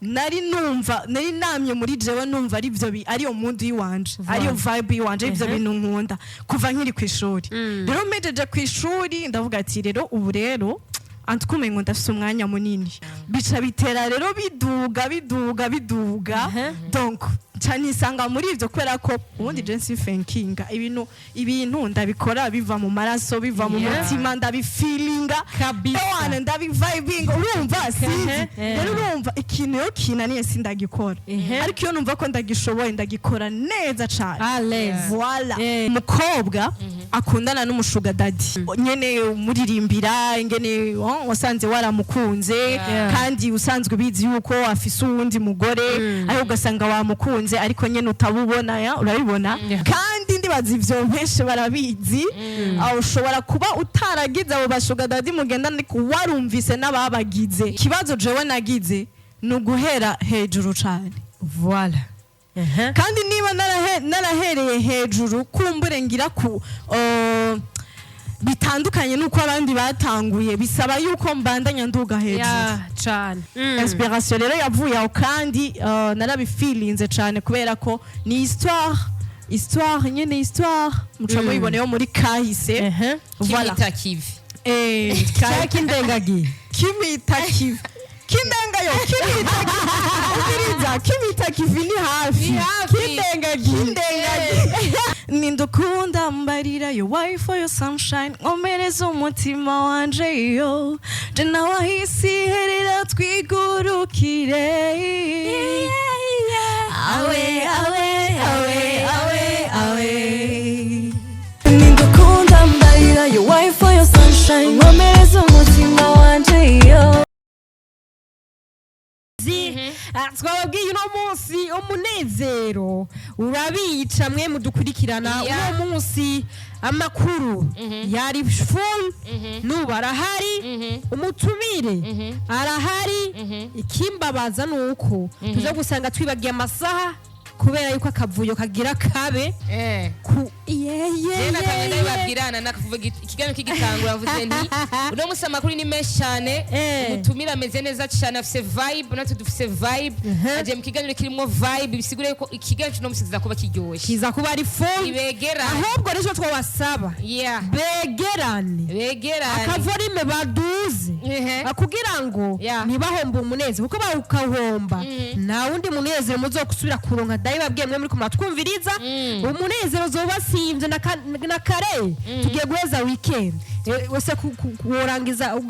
nari namye muri jewe numva ari byo ariyo mood yiwanje ariyo vibe yiwanje ibyo bintu nkunda kuva nkiri ku ishuri rero mejeje ku ishuri ndavuga ati rero ubu rero antukume ngo ndafise umwanya munini bica bitera rero biduga donc cyane isanga muri ivyo kwera ko ubundi je thinking ibintu ndabikora biva mu maraso biva mu mutima ndabifilinga kabisa ndabivibing urumva rero urumva ikintu yo kinaniye sindagikora ariko iyo numva ko ndagishoboye ndagikora neza cyane voilà umukobwa akundana n'umushuga daddy nyene umuririmbira ingene wasanze waramukunze kandi usanzwe bizi yuko afise uwundi mugore ayo ugasanga wamukunze ariko nyene utabubona urabibona kandi ndibaza ivyo benshi barabizi ushobora kuba utaragize abo bashuga daddy mugenda ariko warumvise n'ababagize ikibazo jewe nagize nuguhera hejuru cyane voilà kandi niba narahereye hejuru kumbure ngira ku bitandukanye nuko abandi batanguye bisaba yuko mbandanya nduga hejuru cyane inspiration rero yavuye aho kandi narabifeelinze cyane kubera ko ni histoire nyene histoire muca muyiboneyo muri kahise kimita kivi kindengagi kimita kivi kindengayo kimita kivi ni hafi kindengagi nindukunda mbarira yo wife for your sunshine ngomereza umutima wanje yo je nawahisi herera twigurukire awe nindukunda mbarira yo wife for your sunshine ngomereza umutima wanje yo twababwiye uno munsi umunezero urabica mwe mudukurikirana uno munsi amakuru yari full nubu arahari umutumire arahari ikimbabaza nuko tuza gusanga twibagiye amasaha kubera yuko akavuyo kagira kabe ku nakagenda babwirana nakavuga ikiganiro kigitangura avuze nti uno munsi amakuru ni menshi cyane umutumira ameze neza cyane afise vibe natwe dufise vibe aje mu kiganiro kirimo vibe bisigure ko ikiganiro no musiza kuba kiryoshye kiza kuba ari full ibegerane ahubwo rero twabasaba begerane akavorime baduze akugira ngo nibahomba umunezero kuko bawukahomba nta wundi munezero muzokusubira kuronka dayi babwiye mwe muri kumara twumviriza umunezero zobasimvye na kare tugiye guheza weekend wese kurangiza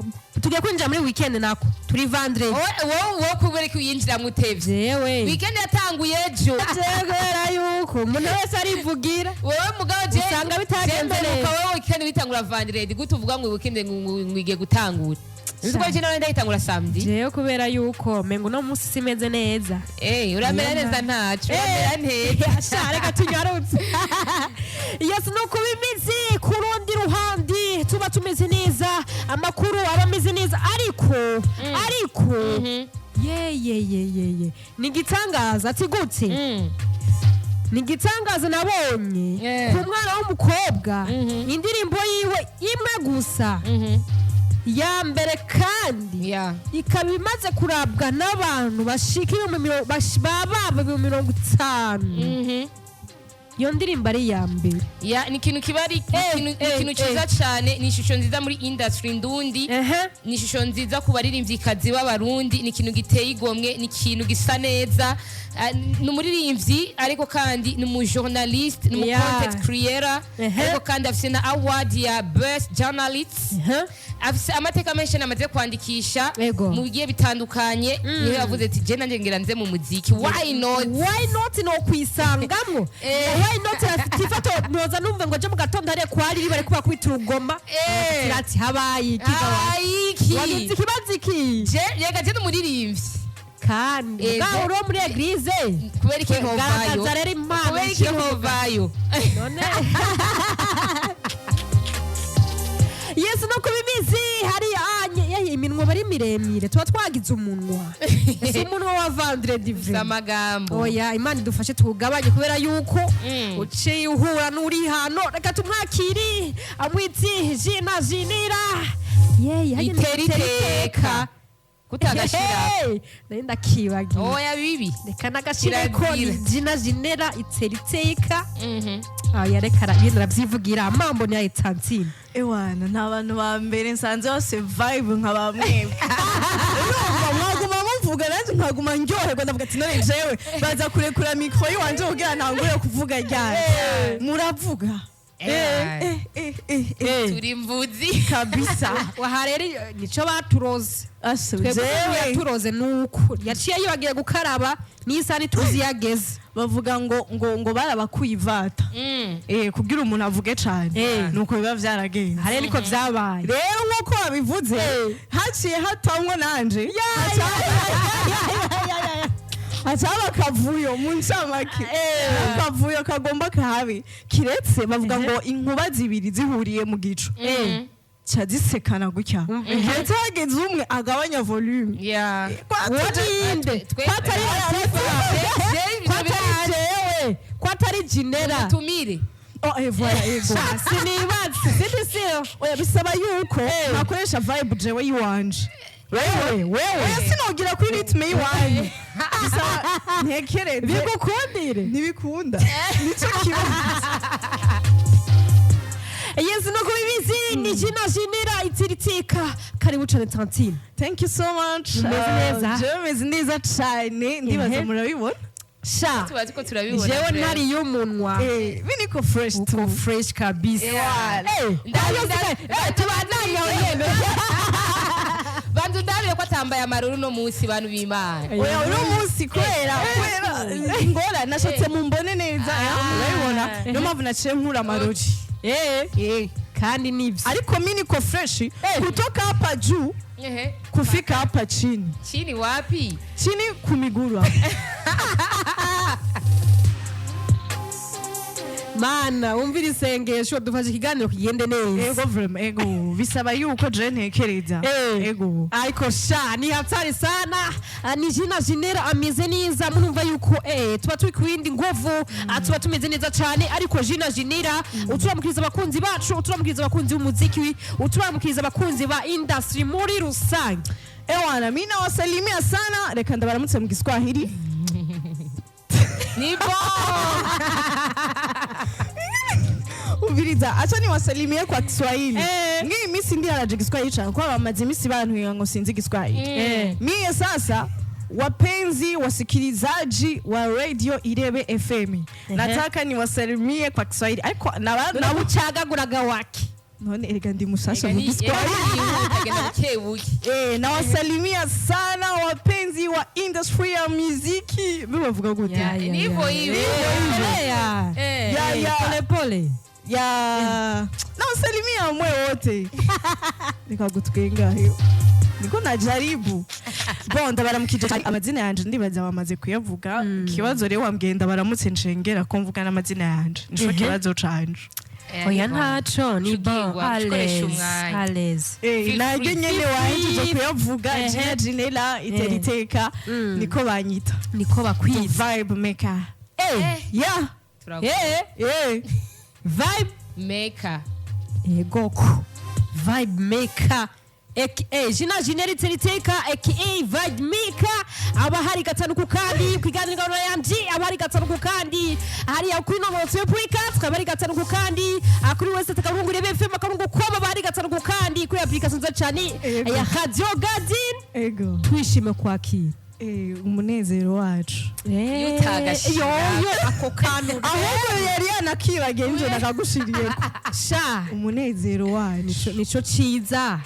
tugiye kwinjira muri weekend nako turi vendredi wowe kubera ko yinjira mutevye yewe weekend yatanguye ejo tegera yuko umuntu wese arivugira wowe mugabo je usanga bitagenze neza wowe weekend bitangura vendredi gute uvuga ngo weekend ngiye gutangura Nziko jina wenda itangura samedi. Jeyo kubera yuko mengo no musi simeze neza. Uramera neza ntacu. Uramera neza. Shareka tunyarutse. Yes no kubimizi kurundi ruhandi tuba tumeze neza amakuru abameze neza ariko ye nigitangaza ati gute nigitangaza nabonye ku mwana w'umukobwa indirimbo yiwe imwe gusa ya mbere kandi ikaba imaze kurabwa n'abantu bashika baba 50 iyo ndirimbo ari ya mbere ni ikintu kibari ikintu cyiza cyane ni ishusho nziza muri industry ndundi ni ishusho nziza ku baririmvyikazi b'abarundi ni ikintu giteye igomwe ni ikintu gisa neza ni umuririmbyi ariko kandi ni umujournalist ni umucontent creator ariko kandi afise na award ya best journalist afise amateka menshi namaze kwandikisha mu bigiye bitandukanye niho yavuze ati je nanje ngira nze mu muziki why not no kwisangamwo why not tifato noza numve ngo je mu gatondo ari kwari bari kuba kwita urugoma ati habaye iki wagize ikibazo iki je yega je umuririmbyi kandi gaho ro muri eglise kubera iki hovayo kubera iki hovayo none Yes no kubimizi hari iminwa bari miremire tuba twagize umunwa umunwa wa vendredi vrai amagambo oya imana idufashe tugabanye kubera yuko uciye uhura n'uri hano reka tumwakiri amwiti Gynella iteriteka kutagashira nenda kibagiye oya bibi reka nagashira ko Gynella itseriteka yarekara ibintu ravyivugira mambo ni ayitantine ewana nta bantu ba mbere nsanze bose vibe nka bamwe mwaguma muvuga nanjye nkaguma ndyoherwa ndavuga ati none jewe baza kurekura mikro yiwanje kugira ntangure kuvuga ryane muravuga turi mvuzi kabisa wahareri nico baturoze twebwe turoze nuko yaciye yibagiye gukaraba n'isani tuzi yageze bavuga ngo barabakuye ivata kugira umuntu avuge cyane nuko biba vyaragenze hare niko vyabaye rero nkuko wabivuze haciye hatamwo nanje hacaba kavuyo mu ncamake kavuyo kagomba kahabi kiretse bavuga ngo inkuba zibiri zihuriye mu gicu cyazisekana gutya ndetse hageze umwe agabanya volume kwatari Gynella tumire voilà ego sinibatse oya bisaba yuko nakoresha vibe jewe yiwanje wewe sinogira kuri ritme yiwanje ntekereze bigukundire ntibikunda nico kibazo Yesu no kubibizi ni Gynella itiritika karibu cyane Tantine. Thank you so much. Meze neza cyane ndibaza murabibona. Sha tubazi ko turabibona. Jewe ntari y'umunwa. Biniko fresh too fresh kabisa. Tubandanya wewe. Bantu ndabiye ko atambaye amaruru no munsi bantu b'Imana. Oya uno munsi kwera ngora nashatse mumbone neza. Urabibona no mpamvu naciye nkura amarori. Kandi nivyo ariko mimi niko fresh kutoka hapa juu kufika hapa chini. Chini wapi? Chini kumiguru. Mana umvira isengesho dufashe ikiganiro kigende neza. Ego bisaba yuko je ntekereza. Ego ariko sha ni hatari sana ni Gynella ameze neza murumva yuko tuba turi kwindi ngovu tuba tumeze neza cyane ariko Gynella uturamukiriza abakunzi bacu uturamukiriza abakunzi b'umuziki uturamukiriza abakunzi ba industry muri rusange. Ewana mimi nawasalimia sana reka ndabaramutse mu Kiswahili. Nipo Ubiriza acha niwasalimie kwa Kiswahili. Ngi mimi ndi haraje Kiswahili cyane kwa bamaze imisi bantu ngo sinzi Kiswahili. Mie sasa wapenzi wasikilizaji wa Radio IREBE FM. Nataka niwasalimie kwa Kiswahili. Ariko na uchagaguraga waki. None erega ndi musasha mu Kiswahili. Nawasalimia sana wapenzi wa industry ya muziki. Bibavuga gute? Nivo hivi. Pole. Nawasalimia mwe wote. Nikagutwenga hiyo. Niko najaribu. Bonda baramukije amazina yanje ndibaza bamaze kuyavuga. Kibazo rero wambwenda baramutse nshengera ko mvuga n'amazina yanje. Nisho kibazo canje. Oya ntaco ni bon Ales. Nage nyene wahije kuyavuga Gynella iteriteka niko banyita. Niko bakwiza. Vibe maker. Vibe maker. Egoko. Vibe maker. Gynella iteriteka vibe maker abahari gatanu kukandi kwiganira yanje abahari gatanu kukandi hari yakuri no motwe podcast kabari gatanu kukandi akuri wese takarungu IREBE FM akarungu kwaba bahari gatanu kukandi kuri application za cyane ya Radio Garden twishime kwakira umunezero wacu yutagashira ako kantu ahubwo yari yanakibage nje nakagushiriye sha umunezero wacu nico ciza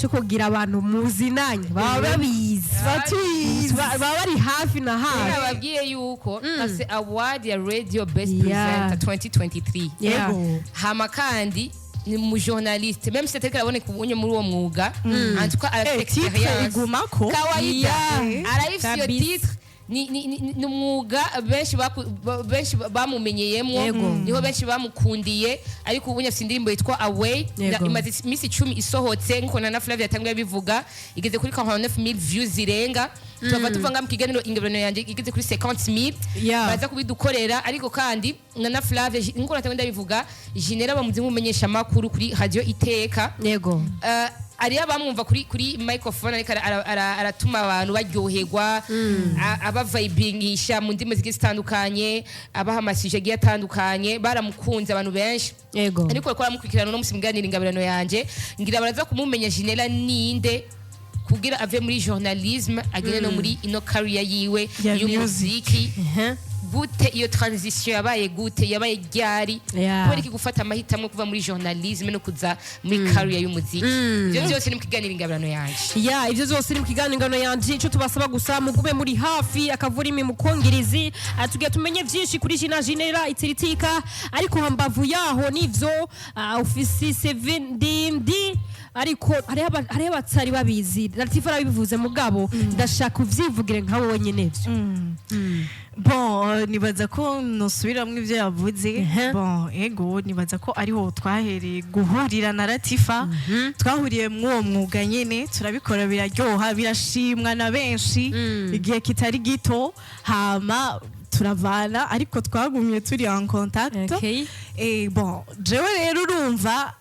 cyo kugira abantu muzinanye baba babizi baba bari hafi na hafi babwiye yuko afise award ya Radio Best Presenter 2023 hama kandi ni mu journaliste même si c'était abone kubunye muri uwo mwuga en tout cas avec expérience kawaida arayifise titre ni umwuga benshi bamumenyeyemo niho benshi bamukundiye ariko ubunye afite indirimbo yitwa Away imaze imisi 10 isohotse nko na Flavia yatangiye bivuga igeze kuri 49000 views zirenga tuva mu kiganiro ingabano yanje igeze kuri 50000 baza kubidukorera ariko kandi na Flavia nko natangiye bivuga Gynella bamuzi mumenyesha makuru kuri radio Iteka ari abamwumva kuri microphone ariko aratuma abantu baryoherwa abavibingisha mu ndimi zigiye zitandukanye abaha amasije agiye atandukanye baramukunze abantu benshi yego ariko ko aramukurikirana no musimuganira ingabirano yanje ngira baraza kumumenya Gynella ninde kugira ave muri journalisme agire no muri ino career yiwe y'umuziki gute iyo transition yabaye gute yabaye ryari kubera iki gufata amahitamwe kuva muri journalisme no kuza muri career y'umuziki ibyo byose ni mukiganira ingabirano yanje ibyo byose ni mukiganira ingabirano yanje ico tubasaba gusa mugube muri hafi akavura imi mukongirizi atugiye tumenye byinshi kuri Gynella itiritika ariko hambavu yaho nivyo ofisi 7DMD ariko hari abatsari babizi Latifa arabivuze mugabo ndashaka uvyivugire nkawe wenyene byo bon nibaza ko nosubiramwe ivyo yavuze bon ego nibaza ko ariho twahereye guhurira na Latifa twahuriye mw'uwo mwuga nyene turabikora biraryoha birashimwa na benshi igihe kitari gito hama turavana ariko twagumye turi en contact bon jewe rero urumva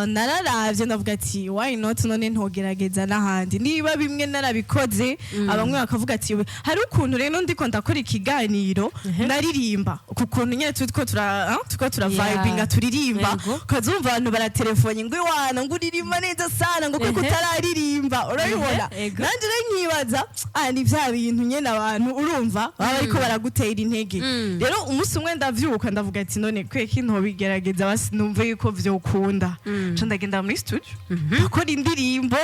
nararavye ndavuga ati why not none ntogerageza n'ahandi niba bimwe narabikoze abamwe bakavuga ati hari ukuntu rero ndiko ndakora ikiganiro naririmba kukuntu nyene tuko tura vibinga turirimba kazumva abantu baratelefone ngo iwana ngo uririmba neza sana ngo kuko utararirimba urabibona nanje nkibaza ni vya bintu nyene abantu urumva baba ariko baragutera intege rero umunsi umwe ndavyuka ndavuga ati none kweki ntobigerageza basi numve yuko vyokunda ndagenda muri studio akora indirimbo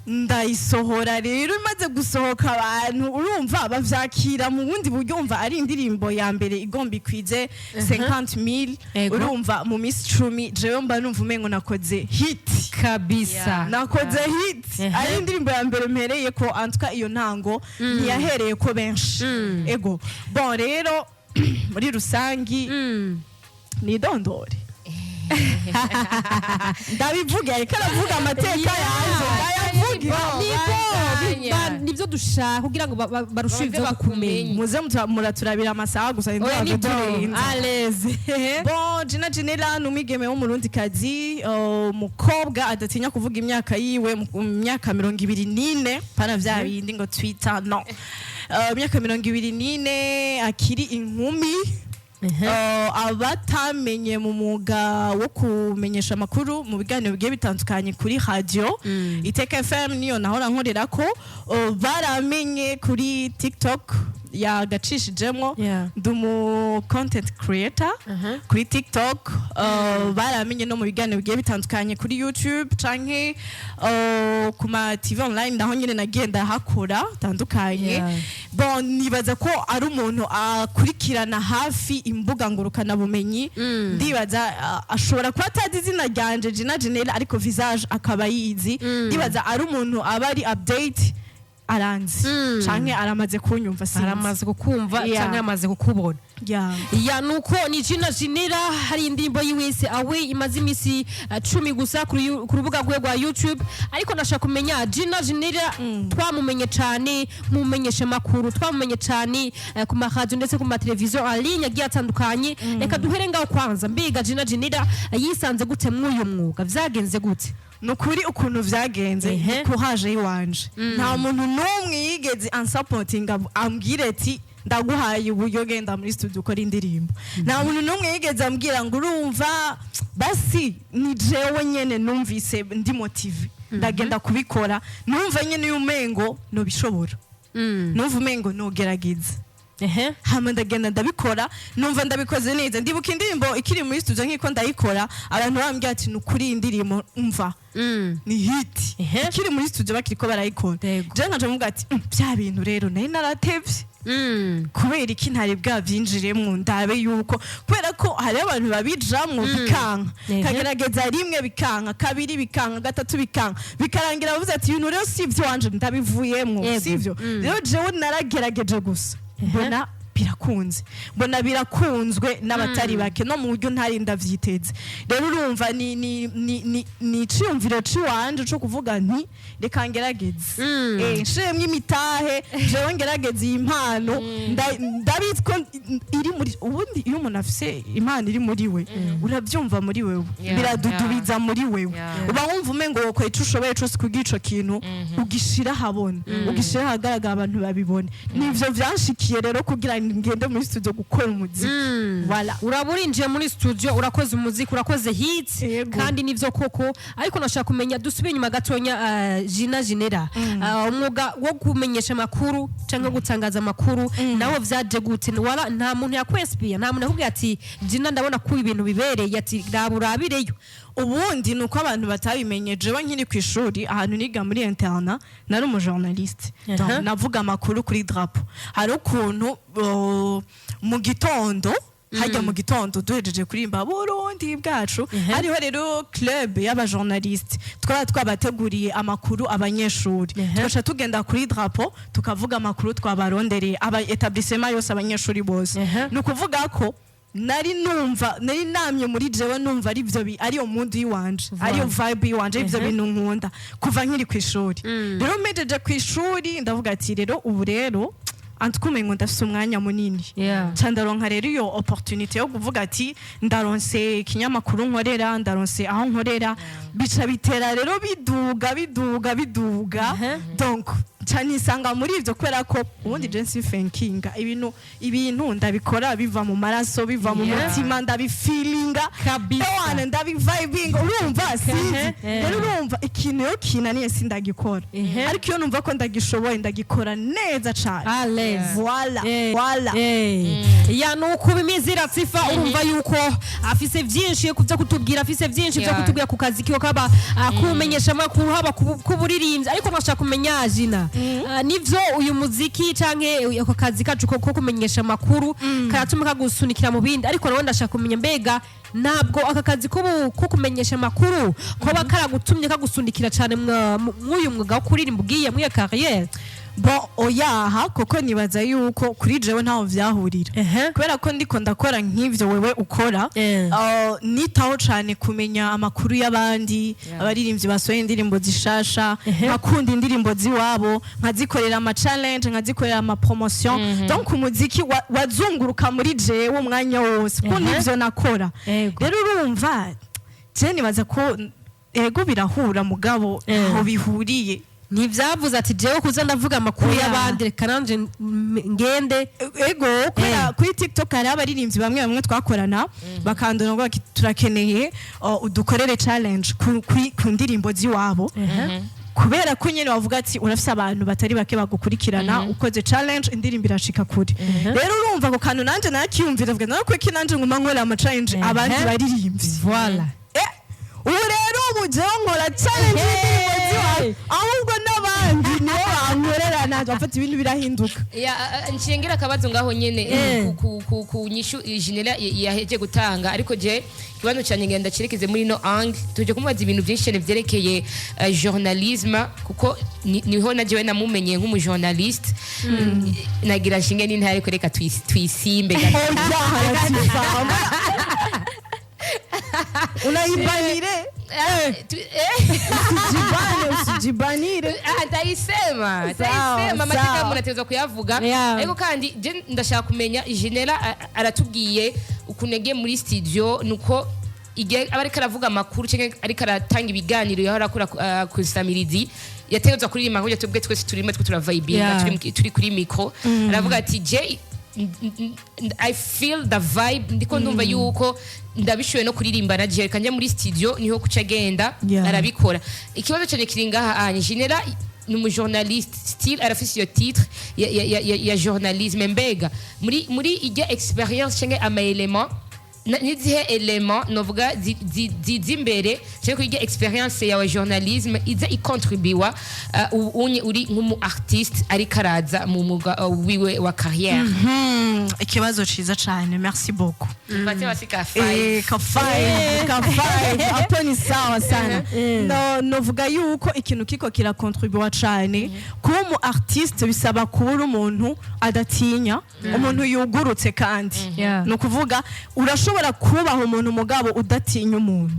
ndayisohora rero imaze gusohoka abantu urumva bavyakira mu bundi buryo umva ari indirimbo ya mbere igomba ikwize 50,000 urumva mu Miss 10 jewe mba numva umengo nakoze hit kabisa nakoze hit ari indirimbo ya mbere mpereye ko antuka iyo ntango ntiyahereye ko benshi ego bon rero muri rusangi ni dondore ndabivuga ariko aravuga amateka yaje ndayavuga nibyo dushaka kugira ngo barushe ivyo kumenya muze muraturabira amasaha gusa aleze bon Gynella numigeme wo murundi kazi mukobwa adatinya kuvuga imyaka yiwe mu myaka 24 pana vya bindi ngo Twitter no imyaka 24 akiri inkumi abatamenye mu mwuga wo kumenyesha amakuru mu biganiro bigiye bitandukanye kuri radio Iteka FM niyo nahora nkorera ko baramenye kuri TikTok yagacishijemo ndumu content creator kuri TikTok baramenye no mu biganiro bigiye bitandukanye kuri YouTube canke ku ma TV online naho nyene nagenda hakora tandukanye bon nibaza ko ari umuntu akurikirana hafi imbuga ngurukana bumenyi ndibaza ashobora kuba atazi izina ryanje Gynella ariko visage akaba yizi ndibaza ari umuntu abari update aranzi canke aramaze kunyumva sinzi aramaze kukumva canke amaze kukubona ya nuko ni Gynella hari indirimbo yiwese awe imaze imisi 10 gusa ku rubuga rwe rwa YouTube ariko nashaka kumenya Gynella twamumenye cyane mumenyesha makuru twamumenye cyane ku radio ndetse ku mateleviziyo aligne agiye atandukanye reka duhere ngaho kwanza mbiga Gynella yisanze gute mwuyu mwuga vyagenze gute nukuri ukuntu vyagenze kuhaje iwanje nta muntu numwe yigeze unsupportinga ambwire ati ndaguhaye uburyo genda muri studio ukora indirimbo nta muntu numwe yigeze ambwira ngo urumva basi ni jewe nyene numvise ndi motive ndagenda kubikora numva nyene umengo no bishobora numva umengo no gerageza hama ndagenda ndabikora numva ndabikoze neza ndibuka indirimbo ikiri muri studio nkiko ndayikora abantu bambwira ati nukuri indirimbo umva ni hit ikiri muri studio bakiriko barayikora je nkaje mvuga ati bya bintu rero nari naratevye kubera iki ntari bwavyinjiremwo ndabe yuko kubera ko hari abantu babijamwo bikanka kagerageza rimwe bikanka kabiri bikanka gatatu bikanka bikarangira bavuze ati ibintu rero sivyo wanje ndabivuyemwo sivyo rero jewe naragerageje gusa mbona birakunze mbona birakunzwe n'abatari bake no mu buryo ntari ndavyiteze rero urumva ni ciyumviro ciwanje cyo kuvuga nti reka ngerageze nshemwe imitahe jewe ngerageze iyi impano ndabitko iri muri ubundi iyo umuntu afise impano iri muri we urabyumva muri wewe biradudubiza muri wewe uba wumva umengo wokora ico ushoboye cose kugira ico kintu ugishira habona ugishira hagaragara abantu babibone nivyo vyanshikiye rero kugira ngende muri studio gukora umuziki voilà uraburinjiye muri studio urakoze umuziki urakoze hits kandi nivyo koko ariko nashaka kumenya dusubiye nyuma gatonya Gynella umwuga wo kumenyesha makuru canke gutangaza amakuru nawo vyaje gute wala nta muntu yakwespia nta muntu akubwiye ati Gynella ndabona ko ibintu bibereye ati raburabireyo ubundi nuko abantu batabimenye jewe nkiri ku ishuri ahantu niga muri interna nari umujournaliste navuga amakuru kuri drapo hari ukuntu mu gitondo hajya mu gitondo duhejeje kurimba Burundi bwacu hariho rero club y'abajournaliste twabateguriye amakuru abanyeshuri twacha tugenda kuri drapo tukavuga amakuru twabarondereye aba etablissement yose abanyeshuri bose nukuvuga ko nari namye muri jewe numva ari byo ariyo mundi yiwanje ariyo vibe yiwanje ibyo bintu nkunda kuva nkiri ku ishuri rero mejeje ku ishuri ndavuga ati rero ubu rero antikumengo ndafise umwanya munini candaronka rero iyo opportunité yo kuvuga ati ndaronse ikinyamakuru nkorera ndaronse aho nkorera bica bitera rero biduga donc canisanga muri ivyo kwera ko ubundi Jensi Fenkinga ibintu ndabikora biva mu maraso biva mu mutima ndabifeelinga kabisa ndabivibing urumva sinzi rero urumva ikintu yo kinaniye sindagikora ariko iyo numva ko ndagishoboye ndagikora neza cane voilà ya nuko bimizira Tsifa urumva yuko afise vyinshi kuvya kutubwira afise vyinshi vyo kutubwira ku kazi kiyo kaba kumenyesha makuru haba kuburirimbyi ariko nashaka kumenya Gina nivyo uyu muziki canke ako kazi kacu ko kumenyesha makuru karatuma kagusunikira mu bindi ariko nawe ndashaka kumenya mbega ntabwo aka kazi ko kumenyesha makuru ko bakaragutumye kagusunikira cyane mw'uyu mwuga wo kuririmba ugiye muri carrière Bon oyaha koko nibaza yuko kuri jewe ntaho vyahurira kubera ko ndiko ndakora nk'ivyo wewe ukora nitaho cane kumenya amakuru y'abandi abaririmbyi basohoye indirimbo zishasha nkakunda indirimbo ziwabo nkazikorera ama challenge nkazikorera ama promotion donc umuziki wazunguruka muri jewe umwanya wose ko nivyo nakora rero urumva je nibaza ko ego birahura mugabo aho bihuriye nivyavuze ati jewe kuza ndavuga amakuru y'abandi reka nanje ngende ego kuri TikTok hari abaririmbyi bamwe twakorana bakandona ngo turakeneye udukorere challenge ku ndirimbo ziwabo kubera ko nyene wavuga ati urafise abantu batari bake bagukurikirana ukoze challenge indirimbo irashika kuri rero urumva ko kantu nanje nakiyumvira vuga nako iki nanje nguma nkora ama challenge abandi baririmbyi voilà ubu rero umujongola challenge ahubwo n'abandi nibo bankorera naje bafata ibintu birahinduka nshengera akabazo ngaho nyene ku nyishu Gynella yaheje gutanga ariko je kibantu cyane ngenda cerekeze muri no angle tuje kumubaza ibintu byinshi cyane vyerekeye journalisme kuko niho naje namumenye nk'umujournaliste nagira nshinge ni ntari kureka twisimbe unaibanire usijibanire ndayisema amateka munateza kuyavuga ariko kandi je ndashaka kumenya Gynella aratubwiye ukunege muri studio nuko igihe abariko aravuga amakuru cyangwa ariko aratanga ibiganiro yaho arakora ku Samirizi yategetswe kuririmba ngo tubwe twese turimo turavibinga turi kuri micro aravuga ati je I feel the vibe ndiko ndumva yuko ndabishoye no kuririmba na je kanje muri studio niho kucagenda arabikora ikibazo cyane kiringa Gynella ni umujournaliste still arafise yo titre ya journalisme mbega muri ijya experience cyangwa ama element nizihe element novuga zimbere cyangwa ijya experience ya journalisme iza icontribuwa uri nk'umu artiste ari karaza mu muga wiwe wa carrière ikibazo ciza cyane merci beaucoup bati wasika 5 ka5 aponi sawa sana novuga yuko ikintu kiko kira contribuwa cyane kuba mu artiste bisaba kuba umuntu adatinya umuntu yugurutse kandi no kuvuga urashobora kubaho umuntu mugabo udatinya umuntu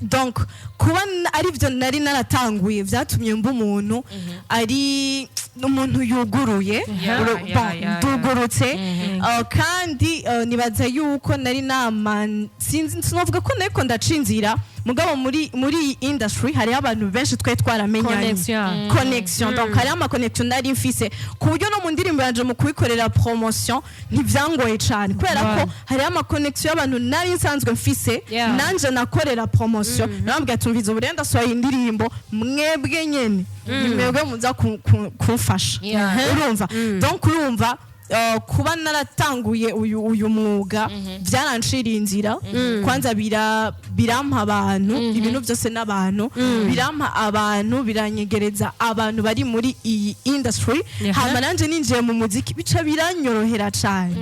donc kuba arivyo nari naratanguye vyatumye mba umuntu ari umuntu yuguruye dugurutse kandi nibaza yuko nari sinovuga ko nariko ndacinzira mugabo muri industry hari abantu benshi twe twaramenyanye connection donc hari ama connection nari mfise ku buryo no mu ndirimbo yanje mu kuyikorera promotion ntivyangoye cyane kubera ko hari ama connection y'abantu nari nsanzwe mfise nanje nakorera promotion nambwiye tumviza uburenda so indirimbo mwebwe nyene mwebwe muza kumfasha urumva donc urumva kuba naratanguye uyu mwuga byaranshiriye inzira kwanza birampa abantu ibintu byose n'abantu birampa abantu biranyegereza abantu bari muri iyi industry hama nanje ninjiye mu muziki bica biranyorohera cyane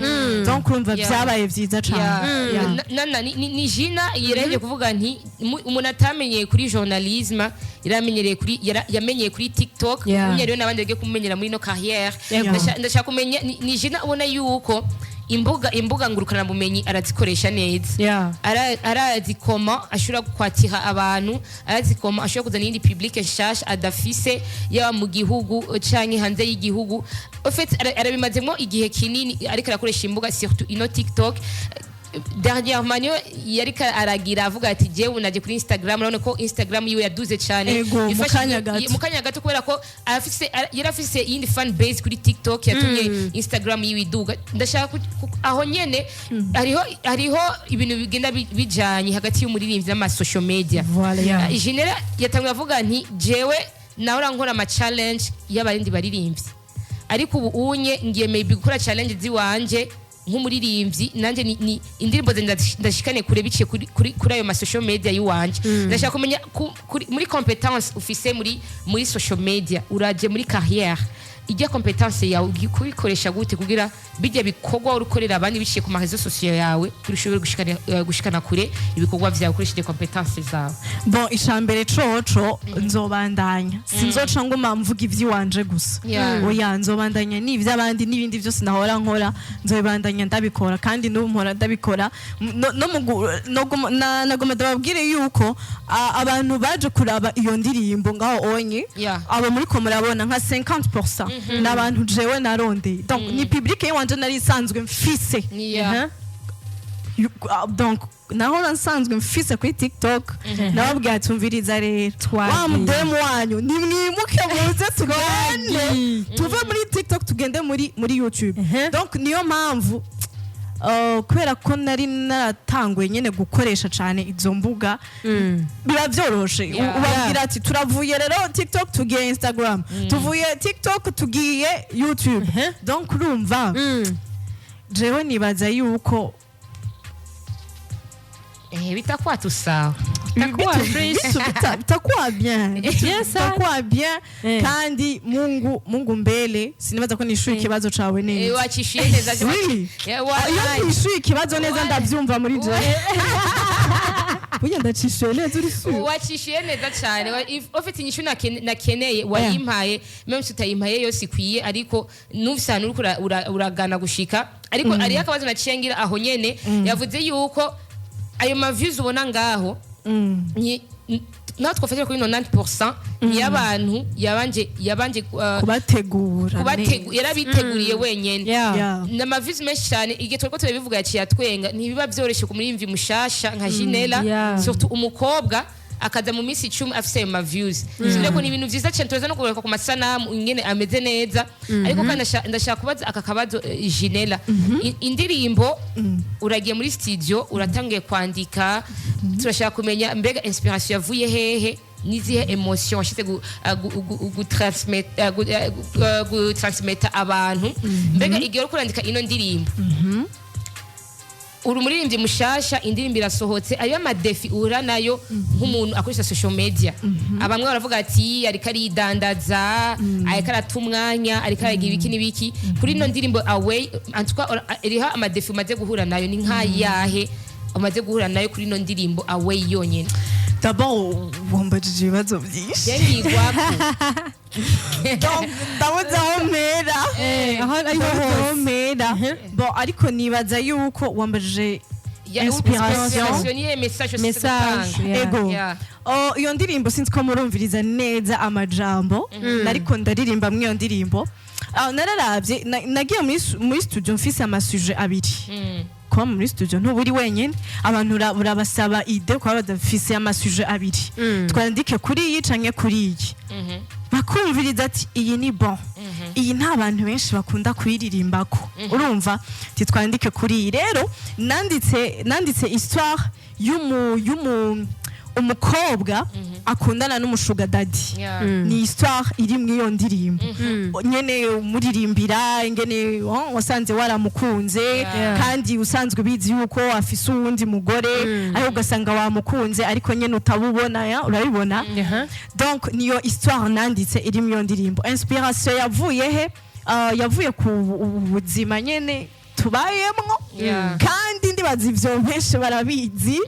donc urumva byabaye byiza cyane nana ni Gina yireje kuvuga nti umuntu atamenyeye kuri journalisme yamenyeye kuri TikTok unyeriyo nabandi bage kumenyera muri no carrière ndashaka kumenya ni Gina ubona yuko imbuga ngurukana bumenyi arazikoresha neza arazi koma ashura kwatira abantu arazi koma ashura kuzana indi public nshasha adafise yaba mu gihugu canke hanze y'igihugu en fait arabimazemo igihe kinini ariko arakoresha imbuga surtout ino TikTok dernièrement yarika aragira avuga ati jewe naje kuri Instagram urabona ko Instagram yiwe yaduze cyane mukanya gato kubera ko yarafise indi fan base kuri TikTok yatumye Instagram yiwe iduga ndashaka aho nyene hariho ibintu bigenda bijanye hagati y'umuririmbyi n'ama social media Gynella yatangiye avuga nti jewe naho nkora ama challenge y'abarindi baririmbyi ariko ubu unye ngiye maybe gukora challenge ziwanje nk'umuririmbyi nanje ni indirimbo ndashikane kure biciye kuri ayo ma social media yiwanje ndashaka kumenya muri competence ufise muri social media uraje muri carrière ijya competence yawe kubikoresha gute kugira bijya bikogwa urukorera abandi biciye ku marezo social yawe kurishobora gushikana kure ibikorwa vyawe ukoresheje competence zawe bon ishambere coco nzobandanya sinzoca ngo mvuga ivyiwanje gusa oya nzobandanya n'ivy'abandi n'ibindi byose nahora nkora nzobandanya ndabikora kandi n'umpora ndabikora nagoma ndababwire yuko abantu baje kuraba iyo ndirimbo ngaho onye abo muri ko murabona nka 50% n'abantu jewe narondeye donc ni public wanje nari sanzwe mfise donc naho nsanzwe mfise kuri TikTok nababwiye tumviriza rero wa mudemu wanyu nimwimuke muze tugende tuve muri TikTok tugende muri YouTube donc niyo mpamvu kubera ko nari naratanguye nyene gukoresha cyane izo mbuga biba byoroshe ubabwira ati turavuye rero TikTok tugiye Instagram tuvuye TikTok tugiye YouTube donc urumva jewe nibaza yuko bitakuwa tu sawa bitakuwa bien bitakuwa bien kandi Mungu mbele sinibaza ko nishuye ikibazo cawe neza wacishiye neza yo nishuye ikibazo neza ndavyumva muri je Uya ndacishiye neza uri su wacishiye neza cyane ufite inyishu nakeneye wayimpaye même tutayimpaye yose ikwiye ariko nufisana uragana gushika ariko ari akabazo naciyengira aho nyene yavuze yuko ayo ma views ubona ngaho natwe twafite kuri 90% y'abantu yabanje kubategura yarabiteguriye wenyene n'ama views menshi cyane igihe twako turabivuga yaciye atwenga ntibiba byoroshe ku murimvi mushasha nka Gynella surtout umukobwa akaza mu minsi 10 afise ayo ma views sineko ni ibintu vyiza cyane tuza no kubereka ku masanamu ingene ameze neza ariko kandi ndashaka kubaza akakabazo Gynella indirimbo uragiye muri studio uratangiye kwandika turashaka kumenya mbega inspiration yavuye hehe nizihe emotion washize gutransmettre abantu mbega igihe urandika ino ndirimbo urumuririmbyi mushasha indirimbo irasohotse ayo amadefi ura nayo nk'umuntu akoresha social media abamwe baravuga ati ariko aridandaza ariko aratumwanya ariko aragira ibiki n'ibiki kuri ino ndirimbo away antuka iriha amadefi umaze guhura nayo ni nkayahe umaze guhura nayo kuri ino ndirimbo away yonyene d'abord wambajije ibibazo byinshi donc ndabuze aho mpera aho ariho hose bon ariko nibaza yuko wambajije inspiration niye message ego iyo ndirimbo sinzi ko murumviriza neza amajambo ariko ndaririmba mu iyo ndirimbo nararavye nagiye muri studio mfise amasuje abiri kuba muri studio ntuburi wenyine abantu urabasaba ide kuba badafise amasuje abiri twandike kuri iyi canke kuri iyi bakumviriza ati iyi ni bon iyi nta bantu benshi bakunda kuyiririmbako urumva titwandike kuri iyi rero nanditse histoire umukobwa akundana n'umushuga daddy ni histoire iri mu iyo ndirimbo nyene umuririmbira ingene wasanze waramukunze kandi usanzwe bizi yuko afise uwundi mugore aho ugasanga wamukunze ariko nyene utabubona urabibona donc niyo histoire nanditse iri mu iyo ndirimbo inspiration yavuye he yavuye ku buzima nyene tubayemwo kandi ndibaza ivyo mpeshe barabizi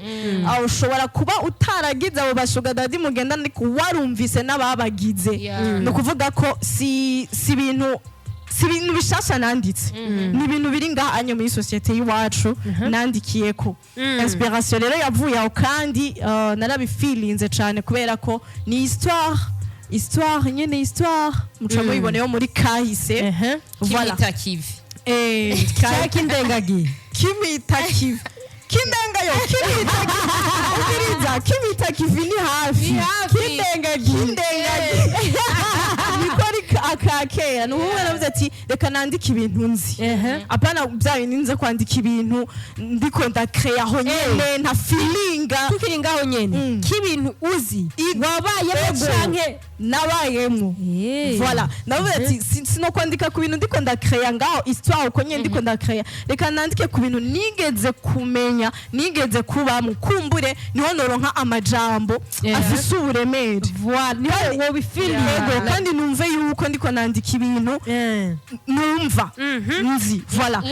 ushobora kuba utaragize abo bashuga dadi mugenda ariko warumvise n'ababagize no kuvuga ko si ibintu bishasha nanditse ni ibintu biri ngaha muri societe y'iwacu nandikiyeko inspiration rero yavuye aho kandi narabifilinze cyane kubera ko ni histoire nyene histoire muca muyiboneyo muri kahise voilà kivi kindengagi kimita kivi kindengayo kimita kivi ni hafi kindengagi nikori akakera nubuwe navuze ati reka nandika ibintu nzi apana byayo ninze kwandika ibintu ndiko ndakrea aho nyene nta feelinga tukiringa aho nyene kibintu uzi wabayemo canke nabayemo voilà navuze ati sino kwandika ku bintu ndiko ndakrea ngaho histoire uko nyene ndiko ndakrea reka nandike ku bintu nigeze kumenya nigeze kuba mukumbure niho noronka amajambo afise uburemere voilà niho wobifiliye kandi numve yuko ndiko nandika ibintu numva nzi voilà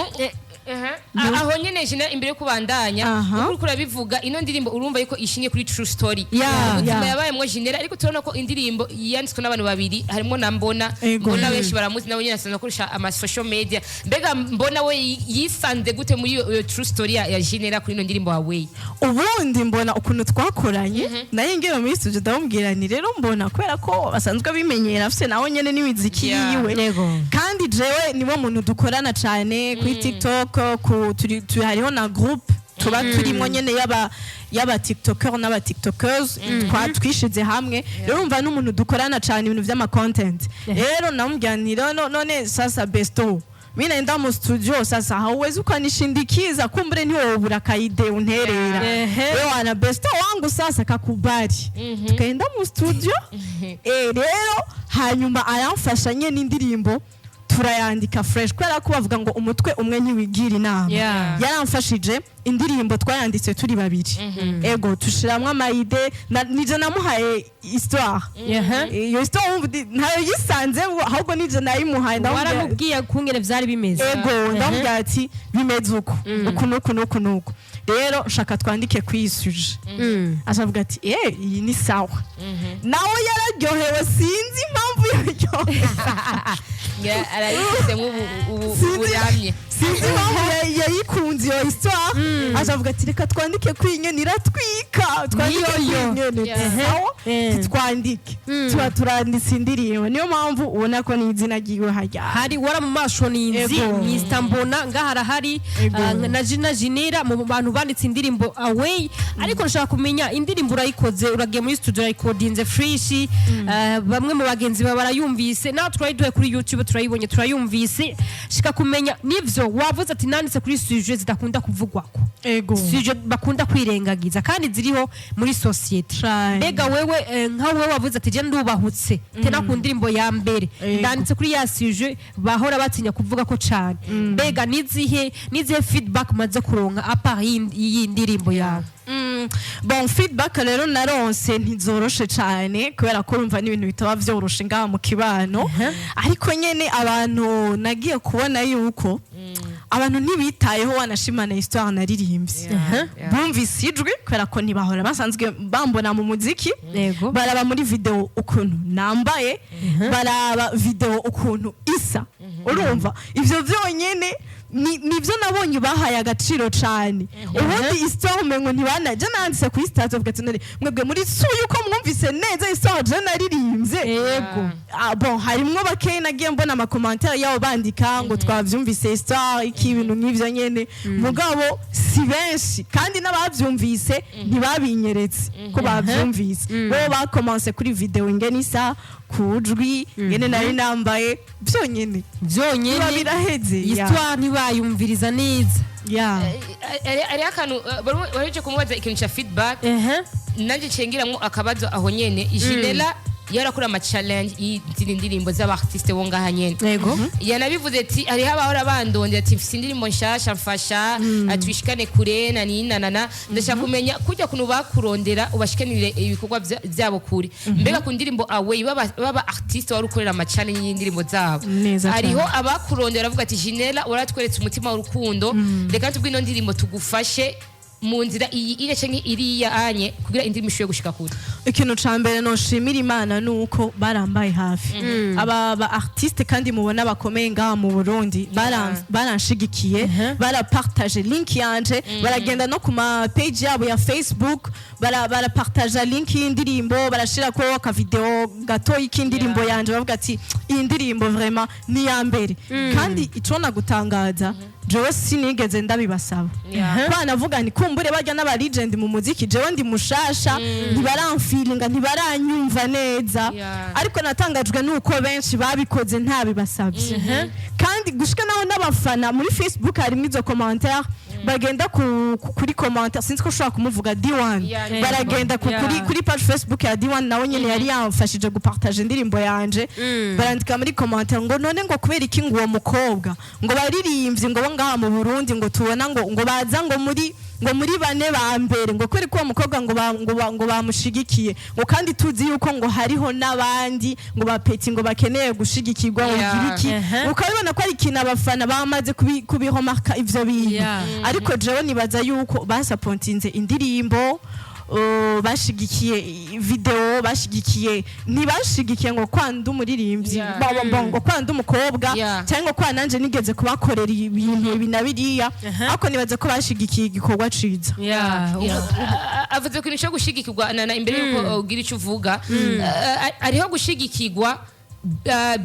aho nyene jina imbere yo kubandanya uko urabivuga ino ndirimbo urumva yuko ishingiye kuri true story ubuzima yabayemwo Gynella ariko turabona ko indirimbo yanditswe n'abantu babiri harimo na mbona benshi baramuzi nabo nyene asanzwe akoresha ama social media mbega mbona we yisanze gute muri iyo true story ya Gynella kuri ino ndirimbo wawe ubundi mbona ukuntu twakoranye naye ngero muri studio ndamubwira ni rero mbona kubera ko basanzwe bimenyera afite naho nyene n'imiziki yiwe kandi jewe nibo muntu dukorana cyane kuri TikTok hariho na groupe tuba turimo nyene yaba TikToker n'aba TikTokers twishize hamwe rero umva n'umuntu dukorana cyane ibintu vy'ama content rero namubyanira none sasa besto mina enda mu studio sasa hauwezi ukanishindikiza kumbure niwe ubura kaide unterera wewe ana besto wangu sasa kakubali tukaenda mu studio rero hanyuma aramfasha nyene indirimbo turayandika fresh kwera ko bavuga ngo umutwe umwe ntiwigira inama yaramfashije indirimbo twayanditse turi babiri ego tushiramwe amayide nije namuhaye histoire iyo histoire ntayo yisanze ahubwo nije nayimuhaye waramubwiye kungere vyari bimeze ego ndamubwira ati bimeze uko nuko rero shaka twandike kwisuje azavuga ati iyi ni sawa nawe yararyohewe sinzi impamvu yaryohewe arayise uburamye sinzi impamvu yayikunze iyo histoire azavuga ati reka twandike kwinyoni iratwika twandike kwinyoni twandike tuba turanditse indirimbo niyo mpamvu ubona ko ni izina ryiwe hari wara mu masho ninzi Mr Mbona ngahara hari na Gynella mu bantu banditse indirimbo away ariko nshaka kumenya indirimbo urayikoze uragiye muri studio recordinze fresh bamwe mu bagenzi barayumvise na turayiduye kuri YouTube turayibonye turayumvise shika kumenya nivyo wavuze ati nanditse kuri sujet zidakunda kuvugwako sujet bakunda kwirengagiza kandi ziriho muri society mbega wewe nka wewe wavuze ati je ndubahutse tena ku ndirimbo ya mbere ndanditse kuri ya sujet bahora batinya kuvuga ko cyane mbega nizihe feedback maze kuronka apart iyi ndirimbo yawe bon feedback rero naronse ntizoroshe cyane kubera ko urumva n'ibintu bitaba vyoroshe ngaha mu kibano ariko nyene abantu nagiye kubona yuko abantu ntibitayeho wanashimana histoire naririmbye bumvise ijwi kubera ko ntibahora basanzwe bambona mu muziki baraba muri video ukuntu nambaye baraba video ukuntu isa urumva ivyo vyonyene nivyo nabonye bahaye agaciro cyane ubundi histoire umengo ntibanaje nanditse kuri status of gatsonere mwebwe muri suyu ko mwumvise neza histoire je naririmbye yego bon harimwo bakeye nagiye mbona ama commentaire yabo bandika ngo twavyumvise histoire iki ibintu nk'ivyo nyene mugabo si benshi kandi n'abavyumvise ntibabinyeretse ko bavyumvise bo bakomanse kuri video ingene isa kujwi ngene nari nambaye byonyene biraheze histoire ntibayumviriza neza ari akantu baje kumubaza ikintu cha feedback nanje cengiramwo akabazo aho nyene Gynella yarakora ama challenge y'indirimbo z'abartiste bo ngaha nyene yanabivuze ati ari habahora bandonde ati mfise indirimbo nshasha mfasha atwishikane kure na ninana ndashaka kumenya kujya kuno bakurondera ubashikanire ibikorwa byabo kure mbega ku ndirimbo away baba artiste warukorera ama challenge y'indirimbo zabo ariho abakurondera bavuga ati Gynella uratweretse umutima w'urukundo reka tubwino ndirimbo tugufashe mu nzira iyi ire canke iriya anye kugira indirimbo ishoye gushika kure ikintu cambere no shimira Imana nuko barambaye hafi aba artiste kandi mubona bakomeye ngaha mu Burundi baranshigikiye barapartage link yanje baragenda no kuma page yabo ya Facebook barapartage link y'indirimbo barashira ko aka video gato y'indirimbo yanje bavuga ati iyi ndirimbo vraiment ni ya mbere kandi icona gutangaza jewe sinigeze ndabibasaba bana vuga ni kumbure bajya n'aba legend mu muziki jewe ndi mushasha ntibaramfilinga ntibaranyumva neza ariko natangajwe nuko benshi babikoze ntabibasabye kandi gushika naho n'abafana muri Facebook harimo izo commentaire bagenda kuri commentaire sinzi ko ushaka kumuvuga D1 baragenda kuri page Facebook ya D1 nawe nyene yari yamfashije gupartage indirimbo yanje barandika muri commentaire ngo none ngo kubera iki ngo uwo mukobwa ngo baririmbye ngo ngaha mu Burundi ngo tubona ngo baza ngo muri bane ba mbere ngo kweri ko mukobwa ngo bamushigikiye ngo kandi tuzi yuko ngo hariho nabandi ngo bapeti ngo bakeneye gushigikirwa ngiriki ukabibona ko ari kintu abafana bamaze kubihomarka ivyo bintu ariko jewe nibaza yuko basapontinze indirimbo bashigikiye video bashigikiye ntibashigikiye ngo kwanda umuririmbyi ngo kwanda umukobwa cyangwa kwa nanje nigeze kubakorera ibintu binabiriya ariko nibaze ko bashigikiye igikorwa ciza avuze ko nisho gushigikirwa na imbere yuko ugira ico uvuga ariho gushigikirwa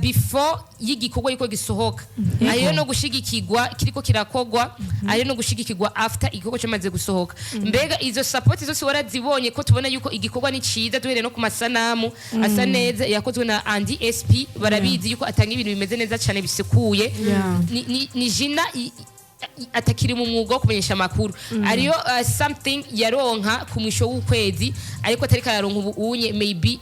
before y'igikorwa yuko gisohoka ariyo no gushigikirwa kiriko kirakogwa ariyo no gushigikirwa after igikorwa cyamaze gusohoka mbega izo support zose warazibonye ko tubona yuko igikorwa ni ciza duhere no ku masanamu asa neza yakozwe na Andy SP barabizi yuko atanga ibintu bimeze neza cyane bisekuye ni Gina atakiri mu mwuga wo kumenyesha makuru ariyo something yaronka ku mwisho w'ukwezi ariko atari kararonka ubu unye maybe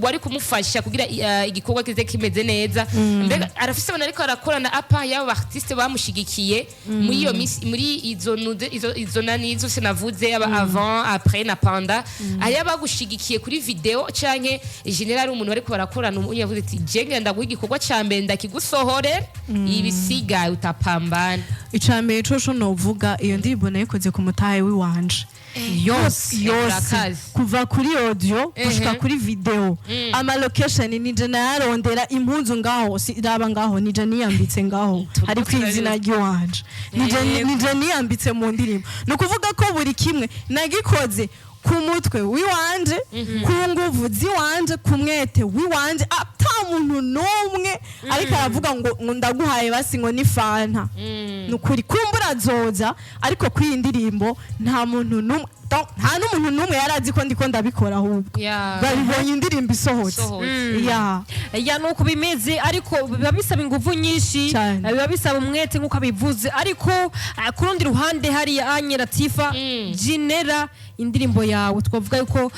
wari kumufasha kugira igikorwa kize kimeze neza mbega arafise abantu ariko arakorana apa y'abo artiste bamushigikiye muri iyo muri izo nani zose navuze aba avant après na pendant ari abagushigikiye kuri video canke general umuntu ariko barakorana yavuze ati jenge ndaguha igikorwa cyambere ndakigusohore ibisigaye utapambana icambere cyo novuga iyo ndirimbo nayikoze ku mutahe wiwanje yose kuva kuri audio gushika kuri video ama location nije narondera impunzu ngaho siraba ngaho nije niyambitse ngaho hari kwizina giwanje nije niyambitse mu ndirimbo no kuvuga ko buri kimwe nagikoze ku mutwe wiwanje ku nguvu ziwanje ku mwete wiwanje ata muntu numwe ariko aravuga ngo ndaguhaye basi ngo ni fanta nukuri kumbura zoza ariko kuri ndirimbo nta muntu numwe nta n'umuntu numwe yarazi ko ndiko ndabikora ahubwo babibonye indirimbo isohotse ya nuko bimeze ariko biba bisaba ingufu nyinshi biba bisaba umwete nkuko abivuze ariko ku rundi ruhande hari Anye Latifa Gynella indirimbo yawe twavuga yuko